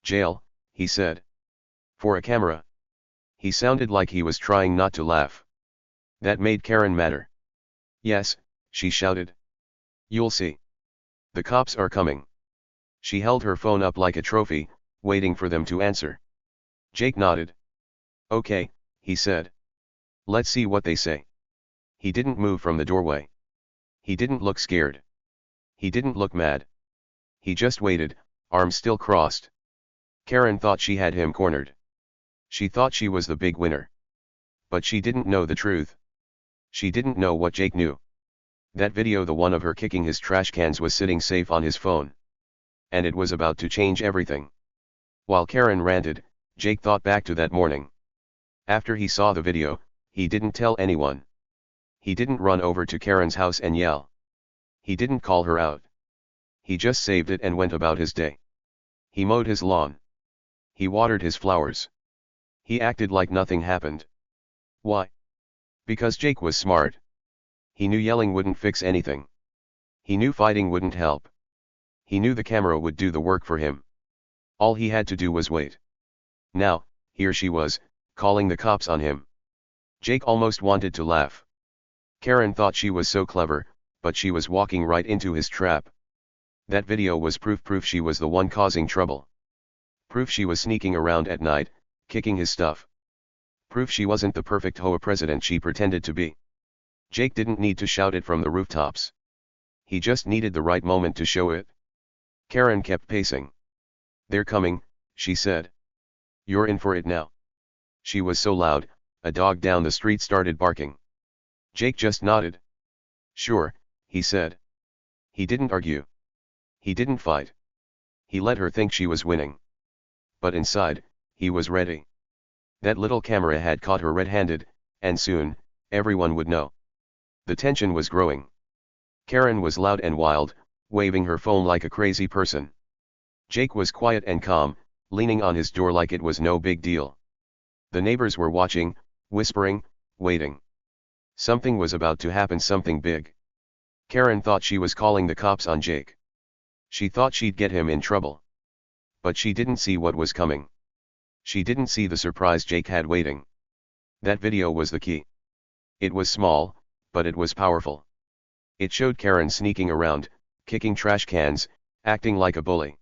"Jail," he said. "For a camera?" He sounded like he was trying not to laugh. That made Karen madder. "Yes," she shouted. "You'll see. The cops are coming." She held her phone up like a trophy, waiting for them to answer. Jake nodded. Okay, he said. Let's see what they say. He didn't move from the doorway. He didn't look scared. He didn't look mad. He just waited, arms still crossed. Karen thought she had him cornered. She thought she was the big winner. But she didn't know the truth. She didn't know what Jake knew. That video, the one of her kicking his trash cans, was sitting safe on his phone. And it was about to change everything. While Karen ranted, Jake thought back to that morning. After he saw the video, he didn't tell anyone. He didn't run over to Karen's house and yell. He didn't call her out. He just saved it and went about his day. He mowed his lawn. He watered his flowers. He acted like nothing happened. Why? Because Jake was smart. He knew yelling wouldn't fix anything. He knew fighting wouldn't help. He knew the camera would do the work for him. All he had to do was wait. Now, here she was, calling the cops on him. Jake almost wanted to laugh. Karen thought she was so clever, but she was walking right into his trap. That video was proof she was the one causing trouble. Proof she was sneaking around at night, kicking his stuff. Proof she wasn't the perfect HOA president she pretended to be. Jake didn't need to shout it from the rooftops. He just needed the right moment to show it. Karen kept pacing. They're coming, she said. You're in for it now. She was so loud, a dog down the street started barking. Jake just nodded. Sure, he said. He didn't argue. He didn't fight. He let her think she was winning. But inside, he was ready. That little camera had caught her red-handed, and soon, everyone would know. The tension was growing. Karen was loud and wild, waving her phone like a crazy person. Jake was quiet and calm, leaning on his door like it was no big deal. The neighbors were watching, whispering, waiting. Something was about to happen, something big. Karen thought she was calling the cops on Jake. She thought she'd get him in trouble. But she didn't see what was coming. She didn't see the surprise Jake had waiting. That video was the key. It was small, but it was powerful. It showed Karen sneaking around, kicking trash cans, acting like a bully.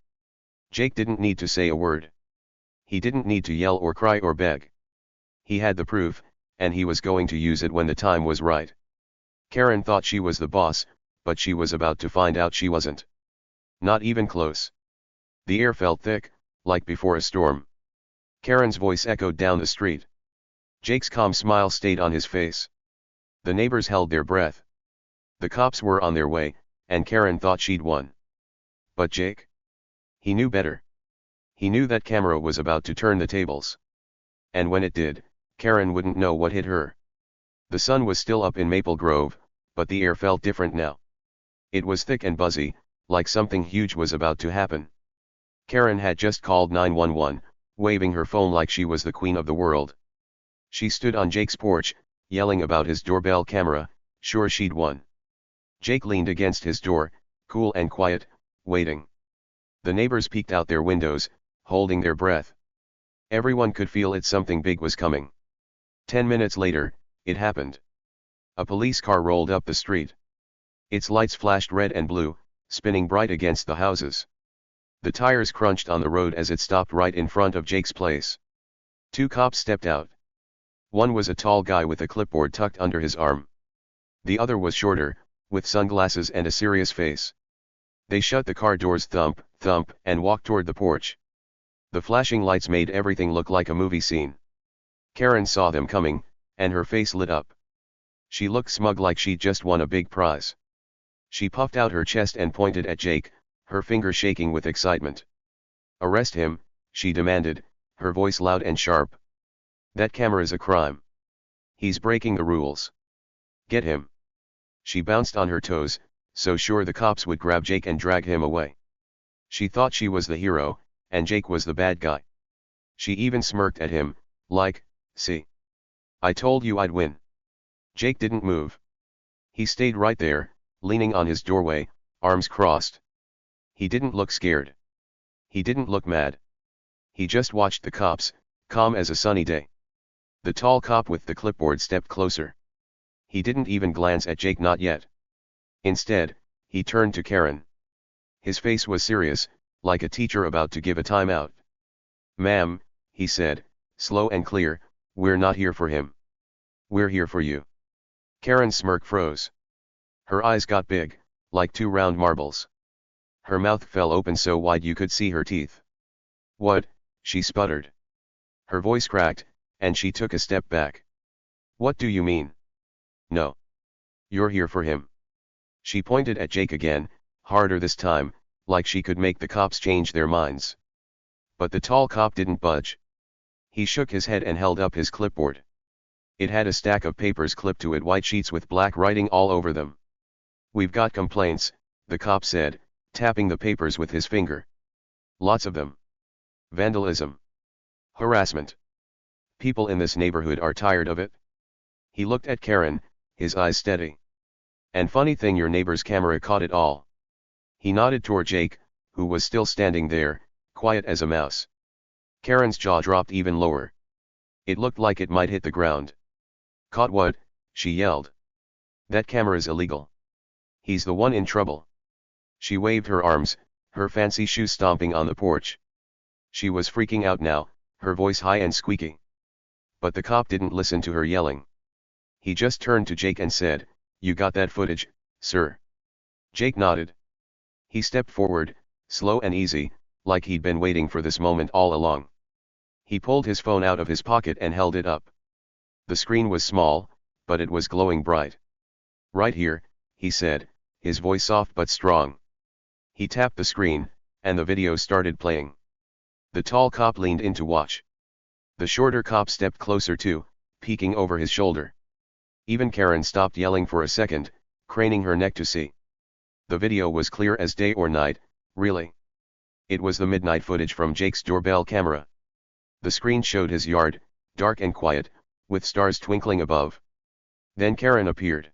Jake didn't need to say a word. He didn't need to yell or cry or beg. He had the proof, and he was going to use it when the time was right. Karen thought she was the boss, but she was about to find out she wasn't. Not even close. The air felt thick, like before a storm. Karen's voice echoed down the street. Jake's calm smile stayed on his face. The neighbors held their breath. The cops were on their way, and Karen thought she'd won. But Jake? He knew better. He knew that camera was about to turn the tables. And when it did, Karen wouldn't know what hit her. The sun was still up in Maple Grove, but the air felt different now. It was thick and buzzy, like something huge was about to happen. Karen had just called 911, waving her phone like she was the queen of the world. She stood on Jake's porch, yelling about his doorbell camera, sure she'd won. Jake leaned against his door, cool and quiet, waiting. The neighbors peeked out their windows, holding their breath. Everyone could feel it, something big was coming. 10 minutes later, it happened. A police car rolled up the street. Its lights flashed red and blue, spinning bright against the houses. The tires crunched on the road as it stopped right in front of Jake's place. 2 cops stepped out. One was a tall guy with a clipboard tucked under his arm. The other was shorter, with sunglasses and a serious face. They shut the car doors, thump, thump, and walked toward the porch. The flashing lights made everything look like a movie scene. Karen saw them coming, and her face lit up. She looked smug, like she'd just won a big prize. She puffed out her chest and pointed at Jake, her finger shaking with excitement. "Arrest him," she demanded, her voice loud and sharp. "That camera's a crime. He's breaking the rules. Get him." She bounced on her toes, so sure the cops would grab Jake and drag him away. She thought she was the hero, and Jake was the bad guy. She even smirked at him, like, "See? I told you I'd win." Jake didn't move. He stayed right there, leaning on his doorway, arms crossed. He didn't look scared. He didn't look mad. He just watched the cops, calm as a sunny day. The tall cop with the clipboard stepped closer. He didn't even glance at Jake, not yet. Instead, he turned to Karen. His face was serious, like a teacher about to give a timeout. Ma'am, he said, slow and clear, we're not here for him. We're here for you. Karen's smirk froze. Her eyes got big, like two round marbles. Her mouth fell open so wide you could see her teeth. What? She sputtered. Her voice cracked, and she took a step back. What do you mean? No. You're here for him. She pointed at Jake again, harder this time, like she could make the cops change their minds. But the tall cop didn't budge. He shook his head and held up his clipboard. It had a stack of papers clipped to it, white sheets with black writing all over them. We've got complaints, the cop said, tapping the papers with his finger. Lots of them. Vandalism. Harassment. People in this neighborhood are tired of it. He looked at Karen, his eyes steady. And funny thing, your neighbor's camera caught it all. He nodded toward Jake, who was still standing there, quiet as a mouse. Karen's jaw dropped even lower. It looked like it might hit the ground. Caught what? She yelled. That camera's illegal. He's the one in trouble. She waved her arms, her fancy shoes stomping on the porch. She was freaking out now, her voice high and squeaky. But the cop didn't listen to her yelling. He just turned to Jake and said, "You got that footage, sir?" Jake nodded. He stepped forward, slow and easy, like he'd been waiting for this moment all along. He pulled his phone out of his pocket and held it up. The screen was small, but it was glowing bright. Right here, he said, his voice soft but strong. He tapped the screen, and the video started playing. The tall cop leaned in to watch. The shorter cop stepped closer too, peeking over his shoulder. Even Karen stopped yelling for a second, craning her neck to see. The video was clear as day or night, really. It was the midnight footage from Jake's doorbell camera. The screen showed his yard, dark and quiet, with stars twinkling above. Then Karen appeared.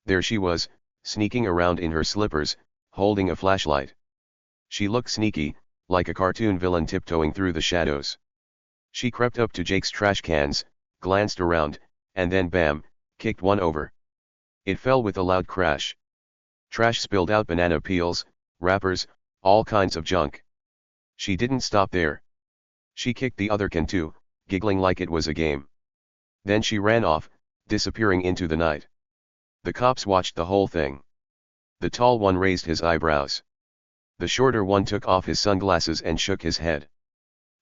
There she was, sneaking around in her slippers, holding a flashlight. She looked sneaky, like a cartoon villain tiptoeing through the shadows. She crept up to Jake's trash cans, glanced around, and then bam, kicked one over. It fell with a loud crash. Trash spilled out, banana peels, wrappers, all kinds of junk. She didn't stop there. She kicked the other can too, giggling like it was a game. Then she ran off, disappearing into the night. The cops watched the whole thing. The tall one raised his eyebrows. The shorter one took off his sunglasses and shook his head.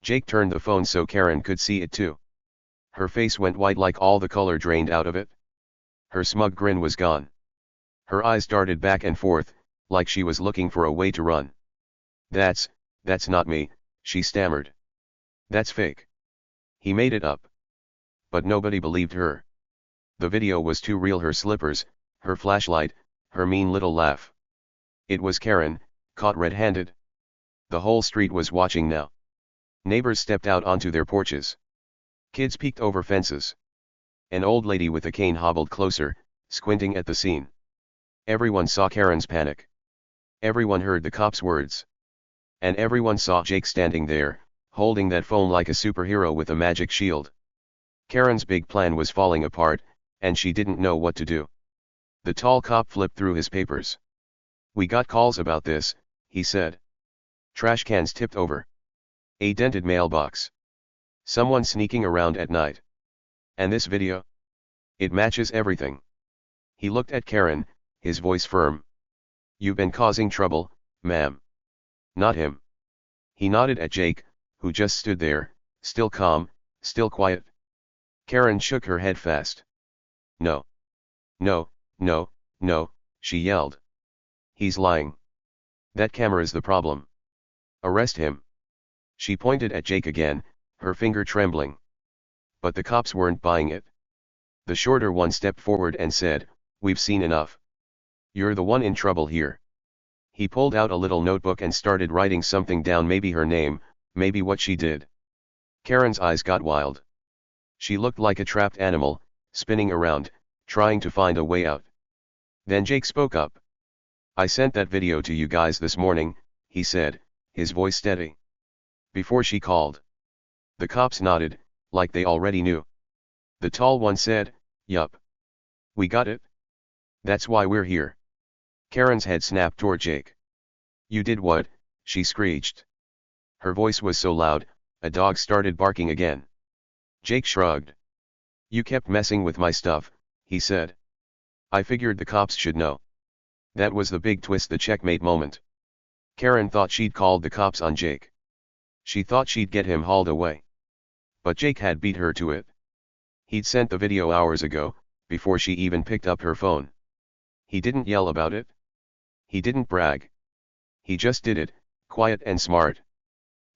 Jake turned the phone so Karen could see it too. Her face went white like all the color drained out of it. Her smug grin was gone. Her eyes darted back and forth, like she was looking for a way to run. That's not me," she stammered. "That's fake. He made it up." But nobody believed her. The video was too real, her slippers, her flashlight, her mean little laugh. It was Karen, caught red-handed. The whole street was watching now. Neighbors stepped out onto their porches. Kids peeked over fences. An old lady with a cane hobbled closer, squinting at the scene. Everyone saw Karen's panic. Everyone heard the cop's words. And everyone saw Jake standing there, holding that phone like a superhero with a magic shield. Karen's big plan was falling apart, and she didn't know what to do. The tall cop flipped through his papers. "We got calls about this," he said. Trash cans tipped over. A dented mailbox. Someone sneaking around at night. And this video? It matches everything. He looked at Karen, his voice firm. "You've been causing trouble, ma'am." "Not him." He nodded at Jake, who just stood there, still calm, still quiet. Karen shook her head fast. "No. No, no, no," she yelled. "He's lying. That camera's the problem. Arrest him." She pointed at Jake again, her finger trembling. But the cops weren't buying it. The shorter one stepped forward and said, "We've seen enough. You're the one in trouble here." He pulled out a little notebook and started writing something down, maybe her name, maybe what she did. Karen's eyes got wild. She looked like a trapped animal, spinning around, trying to find a way out. Then Jake spoke up. "I sent that video to you guys this morning," he said, his voice steady. "Before she called." The cops nodded, like they already knew. The tall one said, "Yup. We got it. That's why we're here." Karen's head snapped toward Jake. "You did what?" she screeched. Her voice was so loud, A dog started barking again. Jake shrugged. "You kept messing with my stuff," he said. "I figured the cops should know." That was the big twist, the checkmate moment. Karen thought she'd called the cops on Jake. She thought she'd get him hauled away. But Jake had beat her to it. He'd sent the video hours ago, before she even picked up her phone. He didn't yell about it. He didn't brag. He just did it, quiet and smart.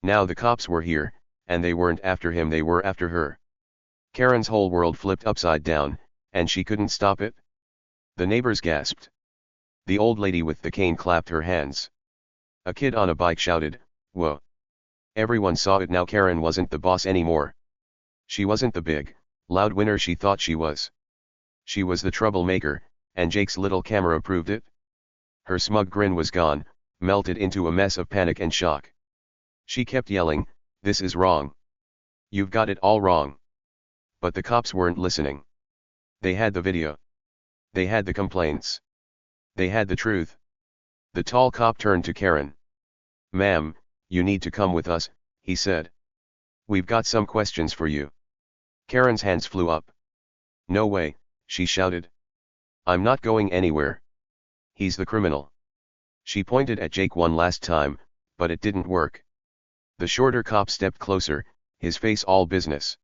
Now the cops were here, and they weren't after him, they were after her. Karen's whole world flipped upside down, and she couldn't stop it. The neighbors gasped. The old lady with the cane clapped her hands. A kid on a bike shouted, "Whoa." Everyone saw it now. Karen wasn't the boss anymore. She wasn't the big, loud winner she thought she was. She was the troublemaker, and Jake's little camera proved it. Her smug grin was gone, melted into a mess of panic and shock. She kept yelling, "This is wrong. You've got it all wrong." But the cops weren't listening. They had the video. They had the complaints. They had the truth. The tall cop turned to Karen. "Ma'am, you need to come with us," he said. "We've got some questions for you." Karen's hands flew up. "No way," she shouted. "I'm not going anywhere. He's the criminal." She pointed at Jake one last time, but it didn't work. The shorter cop stepped closer, his face all business.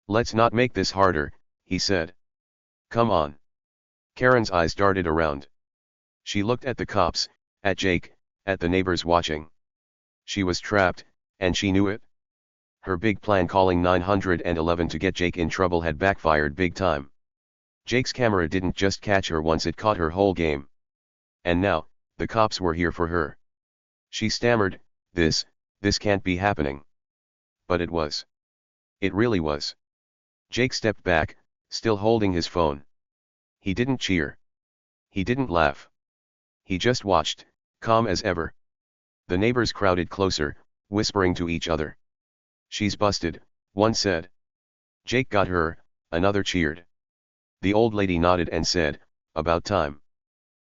"Let's not make this harder," he said. "Come on." Karen's eyes darted around. She looked at the cops, at Jake, at the neighbors watching. She was trapped, and she knew it. Her big plan, calling 911 to get Jake in trouble, had backfired big time. Jake's camera didn't just catch her once, it caught her whole game. And now, the cops were here for her. She stammered, this can't be happening." But it was. It really was. Jake stepped back, still holding his phone. He didn't cheer. He didn't laugh. He just watched, calm as ever. The neighbors crowded closer, whispering to each other. "She's busted," one said. "Jake got her," another cheered. The old lady nodded and said, "About time."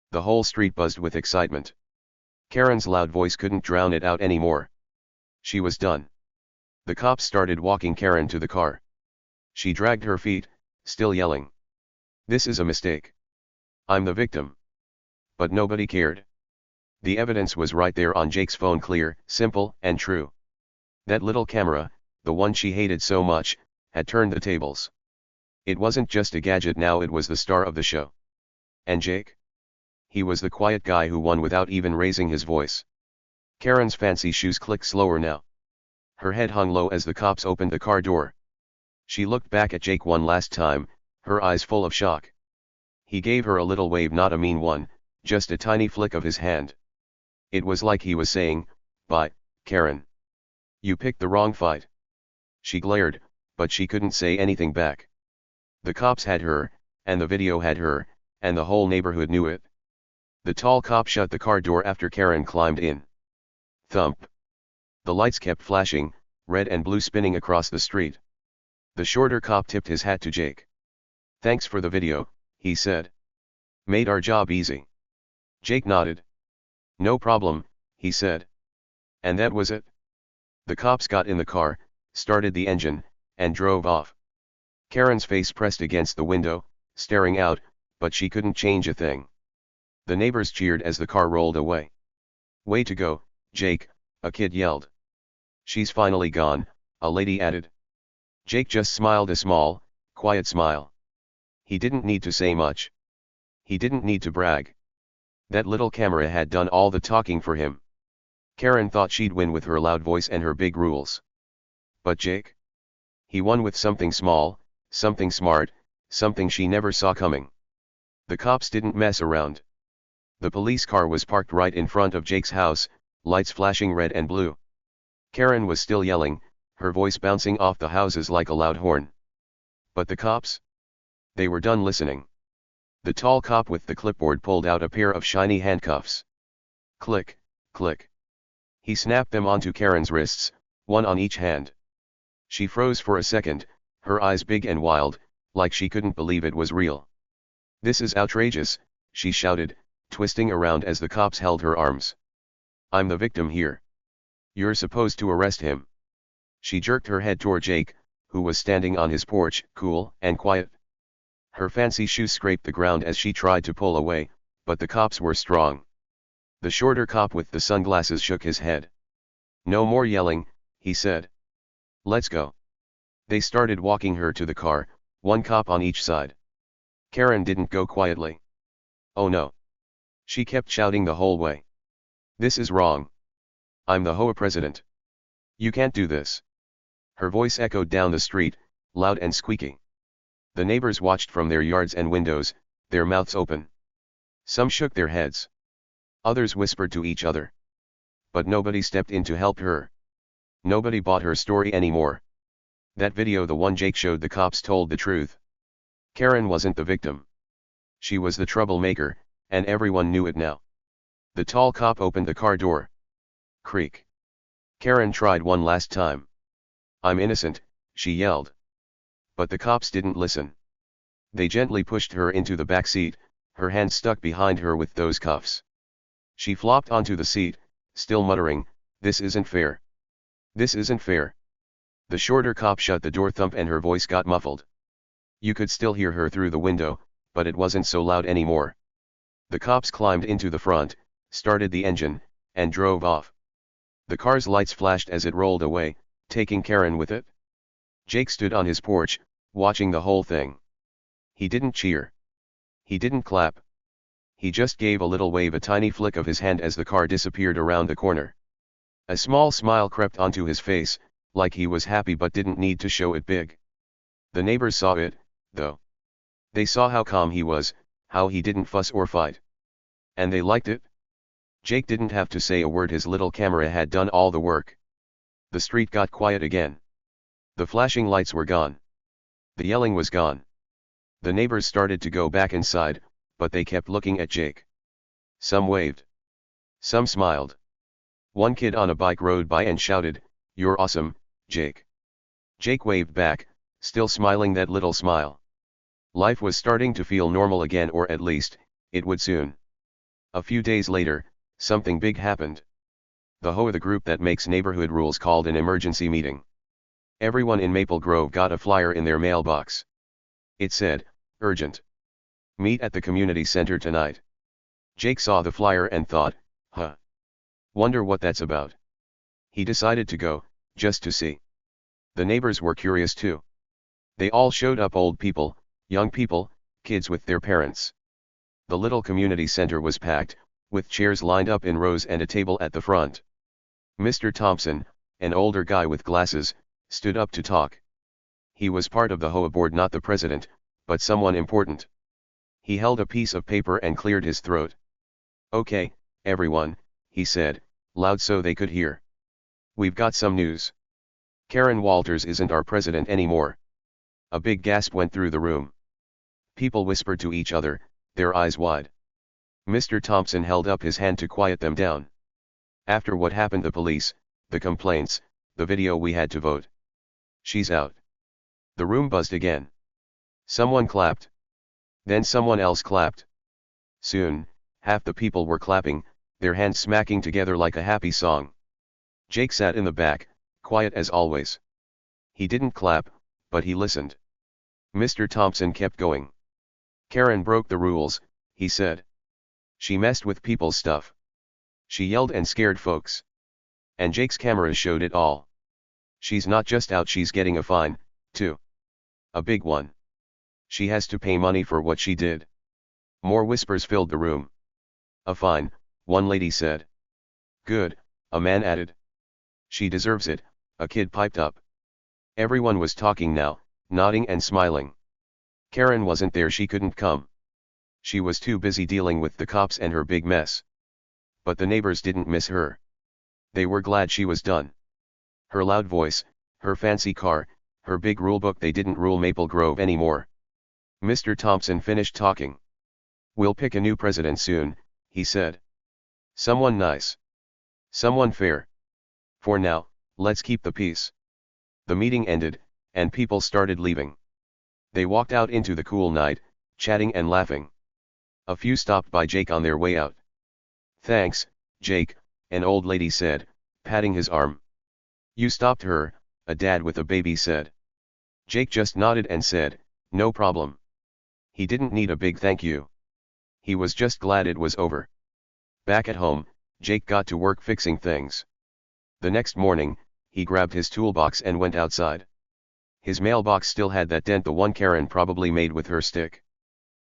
The whole street buzzed with excitement. Karen's loud voice couldn't drown it out anymore. She was done. The cops started walking Karen to the car. She dragged her feet, still yelling. "This is a mistake. I'm the victim." But nobody cared. The evidence was right there on Jake's phone, clear, simple, and true. That little camera, the one she hated so much, had turned the tables. It wasn't just a gadget now, it was the star of the show. And Jake? He was the quiet guy who won without even raising his voice. Karen's fancy shoes clicked slower now. Her head hung low as the cops opened the car door. She looked back at Jake one last time, her eyes full of shock. He gave her a little wave, not a mean one, just a tiny flick of his hand. It was like he was saying, "Bye, Karen. You picked the wrong fight." She glared, but she couldn't say anything back. The cops had her, and the video had her, and the whole neighborhood knew it. The tall cop shut the car door after Karen climbed in. Thump. The lights kept flashing, red and blue spinning across the street. The shorter cop tipped his hat to Jake. "Thanks for the video," he said. "Made our job easy." Jake nodded. "No problem," he said. And that was it. The cops got in the car, started the engine, and drove off. Karen's face pressed against the window, staring out, but she couldn't change a thing. The neighbors cheered as the car rolled away. "Way to go, Jake," a kid yelled. "She's finally gone," a lady added. Jake just smiled, a small, quiet smile. He didn't need to say much. He didn't need to brag. That little camera had done all the talking for him. Karen thought she'd win with her loud voice and her big rules. But Jake? He won with something small, something smart, something she never saw coming. The cops didn't mess around. The police car was parked right in front of Jake's house, lights flashing red and blue. Karen was still yelling, her voice bouncing off the houses like a loud horn. But the cops? They were done listening. The tall cop with the clipboard pulled out a pair of shiny handcuffs. Click, click. He snapped them onto Karen's wrists, one on each hand. She froze for a second, her eyes big and wild, like she couldn't believe it was real. "This is outrageous," she shouted, twisting around as the cops held her arms. "I'm the victim here. You're supposed to arrest him." She jerked her head toward Jake, who was standing on his porch, cool and quiet. Her fancy shoes scraped the ground as she tried to pull away, but the cops were strong. The shorter cop with the sunglasses shook his head. "No more yelling," he said. "Let's go." They started walking her to the car, one cop on each side. Karen didn't go quietly. "Oh no." She kept shouting the whole way. "This is wrong. I'm the HOA president. You can't do this." Her voice echoed down the street, loud and squeaky. The neighbors watched from their yards and windows, their mouths open. Some shook their heads. Others whispered to each other. But nobody stepped in to help her. Nobody bought her story anymore. That video, the one Jake showed the cops, told the truth. Karen wasn't the victim. She was the troublemaker, and everyone knew it now. The tall cop opened the car door. Creak. Karen tried one last time. "I'm innocent," she yelled. But the cops didn't listen. They gently pushed her into the back seat, her hand stuck behind her with those cuffs. She flopped onto the seat, still muttering, "This isn't fair. This isn't fair." The shorter cop shut the door thump and her voice got muffled. You could still hear her through the window, but it wasn't so loud anymore. The cops climbed into the front, started the engine, and drove off. The car's lights flashed as it rolled away, taking Karen with it. Jake stood on his porch, watching the whole thing. He didn't cheer. He didn't clap. He just gave a little wave, a tiny flick of his hand as the car disappeared around the corner. A small smile crept onto his face, like he was happy but didn't need to show it big. The neighbors saw it, though. They saw how calm he was, how he didn't fuss or fight. And they liked it. Jake didn't have to say a word, his little camera had done all the work. The street got quiet again. The flashing lights were gone. The yelling was gone. The neighbors started to go back inside, but they kept looking at Jake. Some waved. Some smiled. One kid on a bike rode by and shouted, "You're awesome, Jake." Jake waved back, still smiling that little smile. Life was starting to feel normal again, or at least, it would soon. A few days later, something big happened. The HOA, the group that makes neighborhood rules, called an emergency meeting. Everyone in Maple Grove got a flyer in their mailbox. It said, "Urgent. Meet at the community center tonight." Jake saw the flyer and thought, wonder what that's about. He decided to go, just to see. The neighbors were curious too. They all showed up, old people, young people, kids with their parents. The little community center was packed, with chairs lined up in rows and a table at the front. Mr. Thompson, an older guy with glasses, stood up to talk. He was part of the HOA board, not the president, but someone important. He held a piece of paper and cleared his throat. "Okay, everyone," he said, loud so they could hear. "We've got some news. Karen Walters isn't our president anymore." A big gasp went through the room. People whispered to each other, their eyes wide. Mr. Thompson held up his hand to quiet them down. "After what happened, the police, the complaints, the video, we had to vote. She's out." The room buzzed again. Someone clapped. Then someone else clapped. Soon, half the people were clapping, their hands smacking together like a happy song. Jake sat in the back, quiet as always. He didn't clap, but he listened. Mr. Thompson kept going. "Karen broke the rules," he said. "She messed with people's stuff. She yelled and scared folks. And Jake's cameras showed it all. She's not just out, she's getting a fine, too. A big one. She has to pay money for what she did." More whispers filled the room. "A fine," one lady said. "Good," a man added. "She deserves it," a kid piped up. Everyone was talking now, nodding and smiling. Karen wasn't there, she couldn't come. She was too busy dealing with the cops and her big mess. But the neighbors didn't miss her. They were glad she was done. Her loud voice, her fancy car, her big rulebook, they didn't rule Maple Grove anymore. Mr. Thompson finished talking. "We'll pick a new president soon," he said. "Someone nice. Someone fair. For now, let's keep the peace." The meeting ended, and people started leaving. They walked out into the cool night, chatting and laughing. A few stopped by Jake on their way out. "Thanks, Jake," an old lady said, patting his arm. "You stopped her," a dad with a baby said. Jake just nodded and said, "No problem." He didn't need a big thank you. He was just glad it was over. Back at home, Jake got to work fixing things. The next morning, he grabbed his toolbox and went outside. His mailbox still had that dent the one Karen probably made with her stick.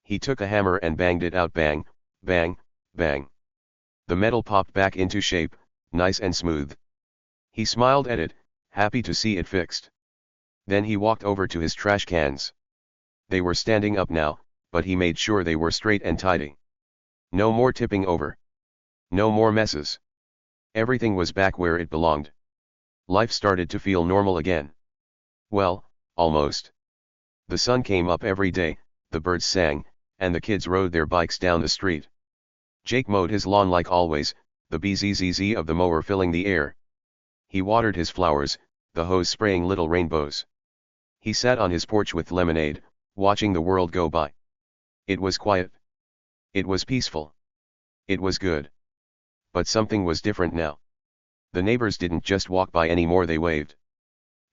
He took a hammer and banged it out, bang, bang, bang. The metal popped back into shape, nice and smooth. He smiled at it, happy to see it fixed. Then he walked over to his trash cans. They were standing up now, but he made sure they were straight and tidy. No more tipping over. No more messes. Everything was back where it belonged. Life started to feel normal again. Well, almost. The sun came up every day, the birds sang, and the kids rode their bikes down the street. Jake mowed his lawn like always, the bzzz of the mower filling the air. He watered his flowers, the hose spraying little rainbows. He sat on his porch with lemonade, watching the world go by. It was quiet. It was peaceful. It was good. But something was different now. The neighbors didn't just walk by anymore, they waved.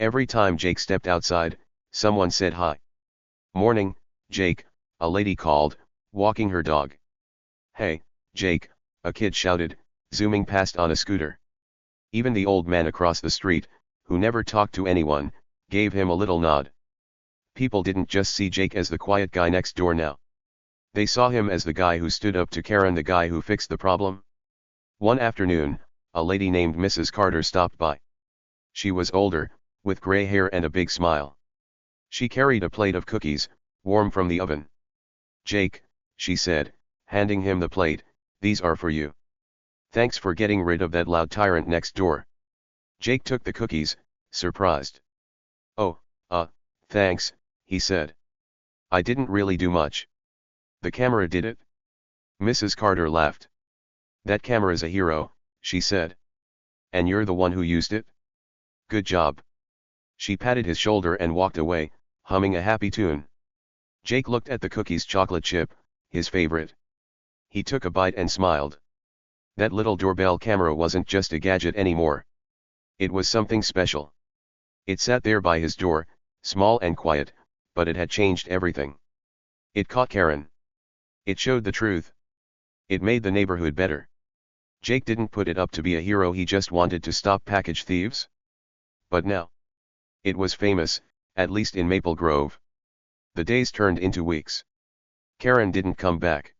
Every time Jake stepped outside, someone said hi. "Morning, Jake," a lady called, walking her dog. "Hey, Jake," a kid shouted, zooming past on a scooter. Even the old man across the street, who never talked to anyone, gave him a little nod. People didn't just see Jake as the quiet guy next door now. They saw him as the guy who stood up to Karen, the guy who fixed the problem. One afternoon, a lady named Mrs. Carter stopped by. She was older, with gray hair and a big smile. She carried a plate of cookies, warm from the oven. "Jake," she said, handing him the plate, "these are for you. Thanks for getting rid of that loud tyrant next door." Jake took the cookies, surprised. "Oh, thanks," he said. "I didn't really do much. The camera did it." Mrs. Carter laughed. "That camera's a hero," she said. "And you're the one who used it? Good job." She patted his shoulder and walked away, humming a happy tune. Jake looked at the cookie's chocolate chip, his favorite. He took a bite and smiled. That little doorbell camera wasn't just a gadget anymore. It was something special. It sat there by his door, small and quiet, but it had changed everything. It caught Karen. It showed the truth. It made the neighborhood better. Jake didn't put it up to be a hero, he just wanted to stop package thieves. But now, it was famous, at least in Maple Grove. The days turned into weeks. Karen didn't come back.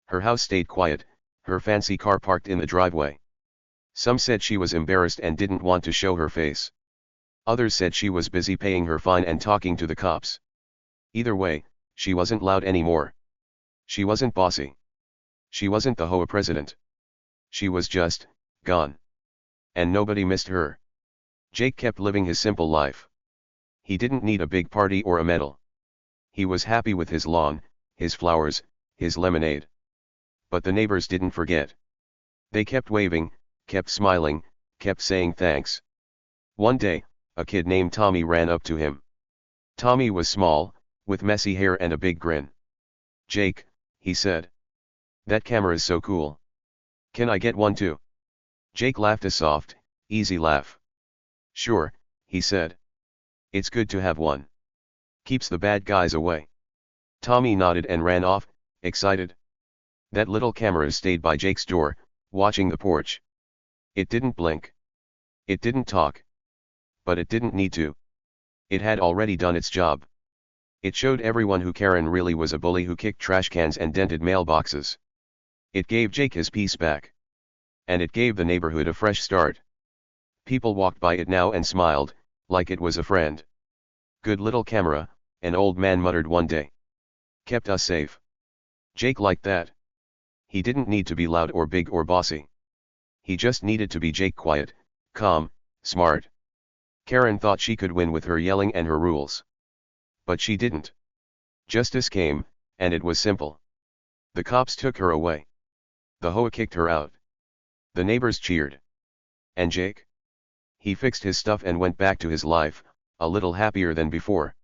Her house stayed quiet, her fancy car parked in the driveway. Some said she was embarrassed and didn't want to show her face. Others said she was busy paying her fine and talking to the cops. Either way, she wasn't loud anymore. She wasn't bossy. She wasn't the HOA president. She was just gone. And nobody missed her. Jake kept living his simple life. He didn't need a big party or a medal. He was happy with his lawn, his flowers, his lemonade. But the neighbors didn't forget. They kept waving, kept smiling, kept saying thanks. One day, a kid named Tommy ran up to him. Tommy was small, with messy hair and a big grin. "Jake," he said. "That camera's so cool. Can I get one too?" Jake laughed a soft, easy laugh. "Sure," he said. "It's good to have one. Keeps the bad guys away." Tommy nodded and ran off, excited. That little camera stayed by Jake's door, watching the porch. It didn't blink. It didn't talk. But it didn't need to. It had already done its job. It showed everyone who Karen really was, a bully who kicked trash cans and dented mailboxes. It gave Jake his peace back. And it gave the neighborhood a fresh start. People walked by it now and smiled, like it was a friend. "Good little camera," an old man muttered one day. "Kept us safe." Jake liked that. He didn't need to be loud or big or bossy. He just needed to be Jake, quiet, calm, smart. Karen thought she could win with her yelling and her rules. But she didn't. Justice came, and it was simple. The cops took her away. The HOA kicked her out. The neighbors cheered. And Jake? He fixed his stuff and went back to his life, a little happier than before.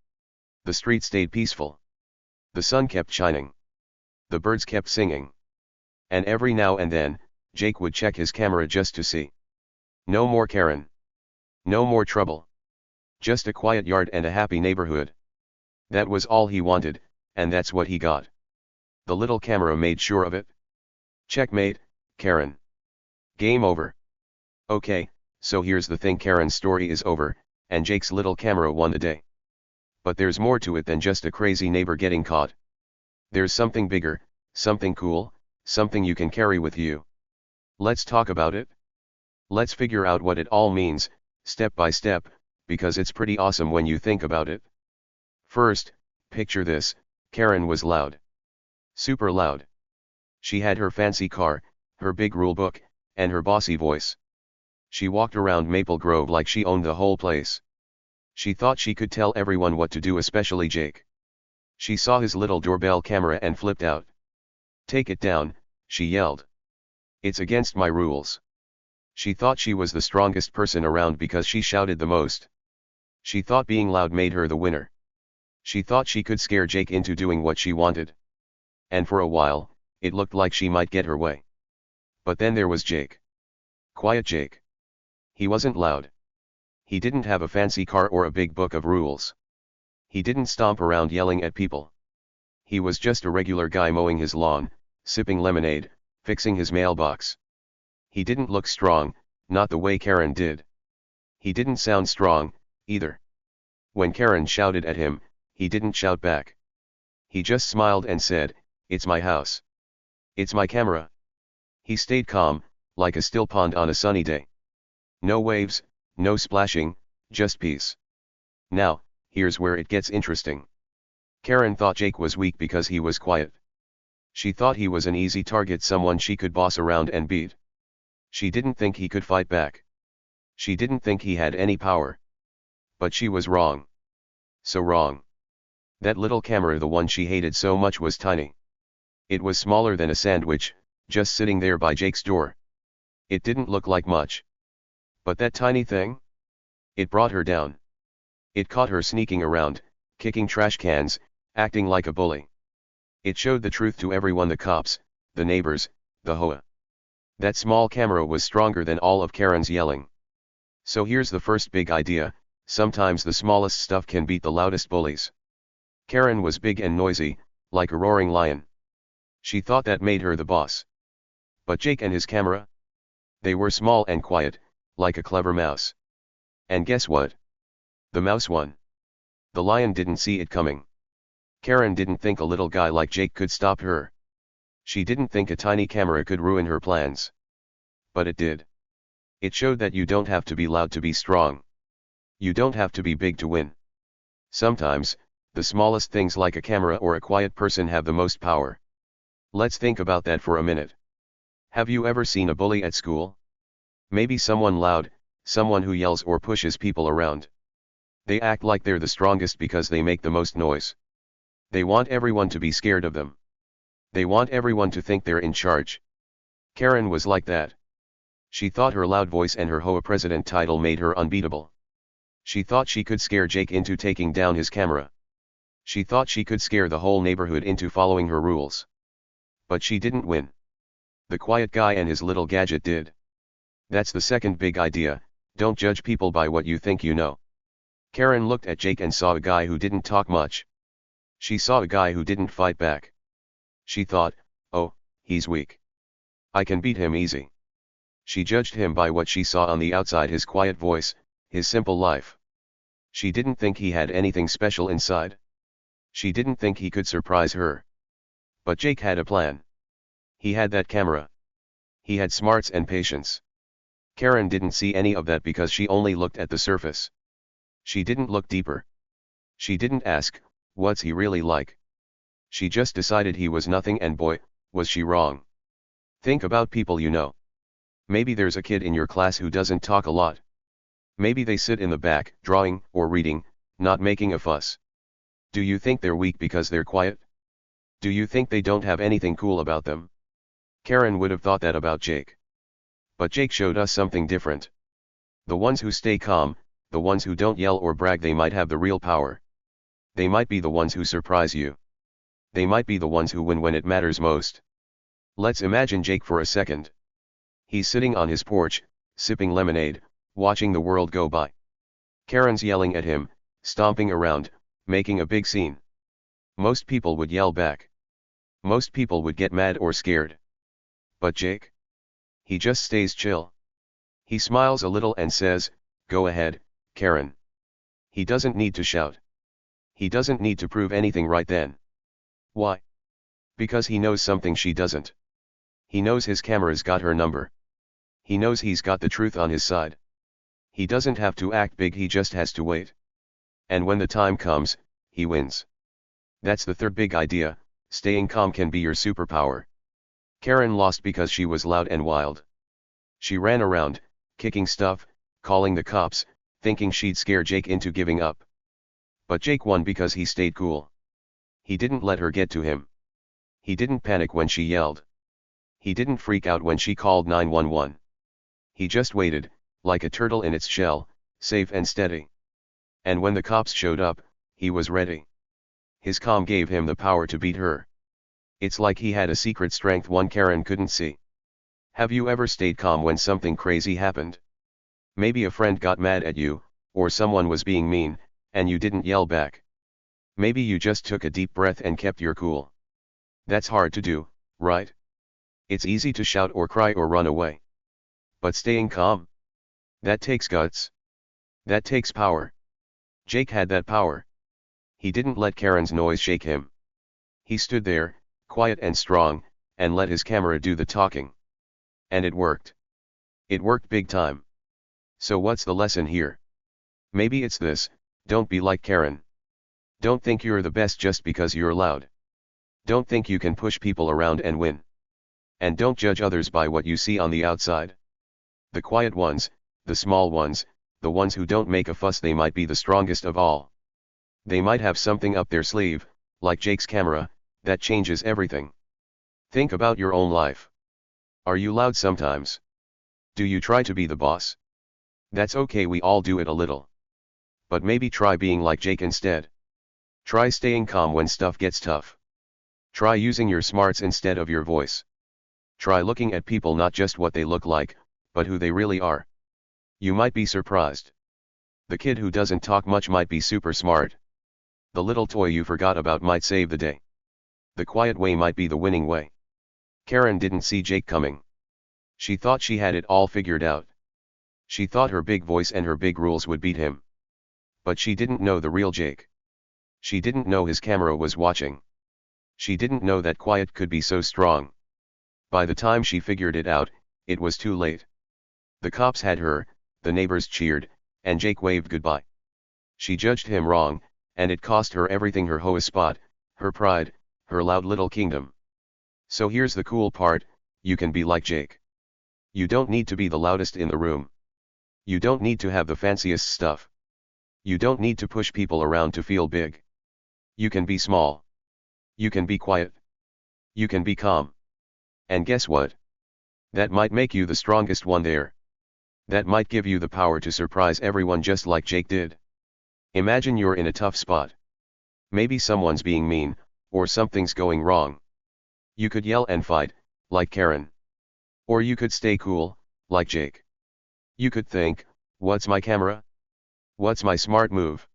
The street stayed peaceful. The sun kept shining. The birds kept singing. And every now and then, Jake would check his camera just to see. No more Karen. No more trouble. Just a quiet yard and a happy neighborhood. That was all he wanted, and that's what he got. The little camera made sure of it. Checkmate, Karen. Game over. Okay, so here's the thing, Karen's story is over, and Jake's little camera won the day. But there's more to it than just a crazy neighbor getting caught. There's something bigger, something cool, something you can carry with you. Let's talk about it. Let's figure out what it all means, step by step, because it's pretty awesome when you think about it. First, picture this, Karen was loud. Super loud. She had her fancy car, her big rule book, and her bossy voice. She walked around Maple Grove like she owned the whole place. She thought she could tell everyone what to do, especially Jake. She saw his little doorbell camera and flipped out. "Take it down," she yelled. "It's against my rules." She thought she was the strongest person around because she shouted the most. She thought being loud made her the winner. She thought she could scare Jake into doing what she wanted. And for a while, it looked like she might get her way. But then there was Jake. Quiet Jake. He wasn't loud. He didn't have a fancy car or a big book of rules. He didn't stomp around yelling at people. He was just a regular guy mowing his lawn, sipping lemonade, fixing his mailbox. He didn't look strong, not the way Karen did. He didn't sound strong, either. When Karen shouted at him, he didn't shout back. He just smiled and said, "It's my house. It's my camera." He stayed calm, like a still pond on a sunny day. No waves, no splashing, just peace. Now, here's where it gets interesting. Karen thought Jake was weak because he was quiet. She thought he was an easy target, someone she could boss around and beat. She didn't think he could fight back. She didn't think he had any power. But she was wrong. So wrong. That little camera, the one she hated so much, was tiny. It was smaller than a sandwich, just sitting there by Jake's door. It didn't look like much. But that tiny thing? It brought her down. It caught her sneaking around, kicking trash cans, acting like a bully. It showed the truth to everyone, the cops, the neighbors, the HOA. That small camera was stronger than all of Karen's yelling. So here's the first big idea: sometimes the smallest stuff can beat the loudest bullies. Karen was big and noisy, like a roaring lion. She thought that made her the boss. But Jake and his camera? They were small and quiet, like a clever mouse. And guess what? The mouse won. The lion didn't see it coming. Karen didn't think a little guy like Jake could stop her. She didn't think a tiny camera could ruin her plans. But it did. It showed that you don't have to be loud to be strong. You don't have to be big to win. Sometimes, the smallest things like a camera or a quiet person have the most power. Let's think about that for a minute. Have you ever seen a bully at school? Maybe someone loud, someone who yells or pushes people around. They act like they're the strongest because they make the most noise. They want everyone to be scared of them. They want everyone to think they're in charge. Karen was like that. She thought her loud voice and her HOA president title made her unbeatable. She thought she could scare Jake into taking down his camera. She thought she could scare the whole neighborhood into following her rules. But she didn't win. The quiet guy and his little gadget did. That's the second big idea: don't judge people by what you think you know. Karen looked at Jake and saw a guy who didn't talk much. She saw a guy who didn't fight back. She thought, "Oh, he's weak. I can beat him easy." She judged him by what she saw on the outside: his quiet voice, his simple life. She didn't think he had anything special inside. She didn't think he could surprise her. But Jake had a plan. He had that camera. He had smarts and patience. Karen didn't see any of that because she only looked at the surface. She didn't look deeper. She didn't ask, "What's he really like?" She just decided he was nothing, and boy, was she wrong. Think about people you know. Maybe there's a kid in your class who doesn't talk a lot. Maybe they sit in the back, drawing or reading, not making a fuss. Do you think they're weak because they're quiet? Do you think they don't have anything cool about them? Karen would have thought that about Jake. But Jake showed us something different. The ones who stay calm, the ones who don't yell or brag, they might have the real power. They might be the ones who surprise you. They might be the ones who win when it matters most. Let's imagine Jake for a second. He's sitting on his porch, sipping lemonade, watching the world go by. Karen's yelling at him, stomping around, making a big scene. Most people would yell back. Most people would get mad or scared. But Jake? He just stays chill. He smiles a little and says, "Go ahead, Karen." He doesn't need to shout. He doesn't need to prove anything right then. Why? Because he knows something she doesn't. He knows his camera's got her number. He knows he's got the truth on his side. He doesn't have to act big, he just has to wait. And when the time comes, he wins. That's the third big idea: staying calm can be your superpower. Karen lost because she was loud and wild. She ran around, kicking stuff, calling the cops, thinking she'd scare Jake into giving up. But Jake won because he stayed cool. He didn't let her get to him. He didn't panic when she yelled. He didn't freak out when she called 911. He just waited, like a turtle in its shell, safe and steady. And when the cops showed up, he was ready. His calm gave him the power to beat her. It's like he had a secret strength one Karen couldn't see. Have you ever stayed calm when something crazy happened? Maybe a friend got mad at you, or someone was being mean, and you didn't yell back. Maybe you just took a deep breath and kept your cool. That's hard to do, right? It's easy to shout or cry or run away. But staying calm? That takes guts. That takes power. Jake had that power. He didn't let Karen's noise shake him. He stood there, quiet and strong, and let his camera do the talking. And it worked. It worked big time. So what's the lesson here? Maybe it's this: don't be like Karen. Don't think you're the best just because you're loud. Don't think you can push people around and win. And don't judge others by what you see on the outside. The quiet ones, the small ones, the ones who don't make a fuss, they might be the strongest of all. They might have something up their sleeve, like Jake's camera, that changes everything. Think about your own life. Are you loud sometimes? Do you try to be the boss? That's okay, we all do it a little. But maybe try being like Jake instead. Try staying calm when stuff gets tough. Try using your smarts instead of your voice. Try looking at people not just what they look like, but who they really are. You might be surprised. The kid who doesn't talk much might be super smart. The little toy you forgot about might save the day. The quiet way might be the winning way. Karen didn't see Jake coming. She thought she had it all figured out. She thought her big voice and her big rules would beat him. But she didn't know the real Jake. She didn't know his camera was watching. She didn't know that quiet could be so strong. By the time she figured it out, it was too late. The cops had her, the neighbors cheered, and Jake waved goodbye. She judged him wrong, and it cost her everything: her HOA spot, her pride, her loud little kingdom. So here's the cool part: you can be like Jake. You don't need to be the loudest in the room. You don't need to have the fanciest stuff. You don't need to push people around to feel big. You can be small. You can be quiet. You can be calm. And guess what? That might make you the strongest one there. That might give you the power to surprise everyone just like Jake did. Imagine you're in a tough spot. Maybe someone's being mean, or something's going wrong. You could yell and fight, like Karen. Or you could stay cool, like Jake. You could think, what's my camera? What's my smart move?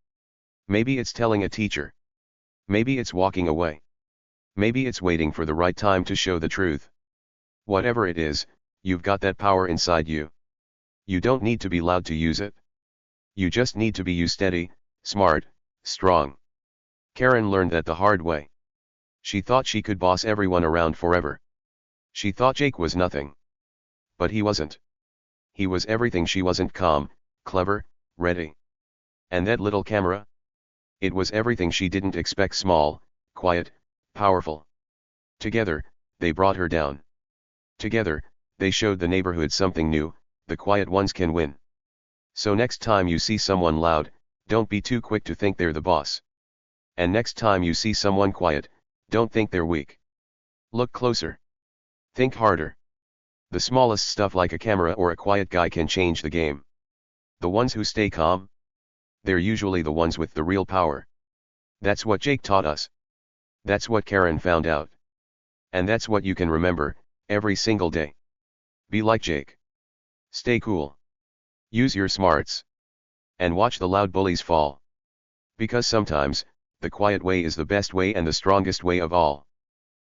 Maybe it's telling a teacher. Maybe it's walking away. Maybe it's waiting for the right time to show the truth. Whatever it is, you've got that power inside you. You don't need to be loud to use it. You just need to be you: steady, smart, strong. Karen learned that the hard way. She thought she could boss everyone around forever. She thought Jake was nothing. But he wasn't. He was everything she wasn't: calm, clever, ready. And that little camera? It was everything she didn't expect: small, quiet, powerful. Together, they brought her down. Together, they showed the neighborhood something new: the quiet ones can win. So next time you see someone loud, don't be too quick to think they're the boss. And next time you see someone quiet, don't think they're weak. Look closer. Think harder. The smallest stuff like a camera or a quiet guy can change the game. The ones who stay calm? They're usually the ones with the real power. That's what Jake taught us. That's what Karen found out. And that's what you can remember, every single day. Be like Jake. Stay cool. Use your smarts. and watch the loud bullies fall. Because sometimes, the quiet way is the best way and the strongest way of all.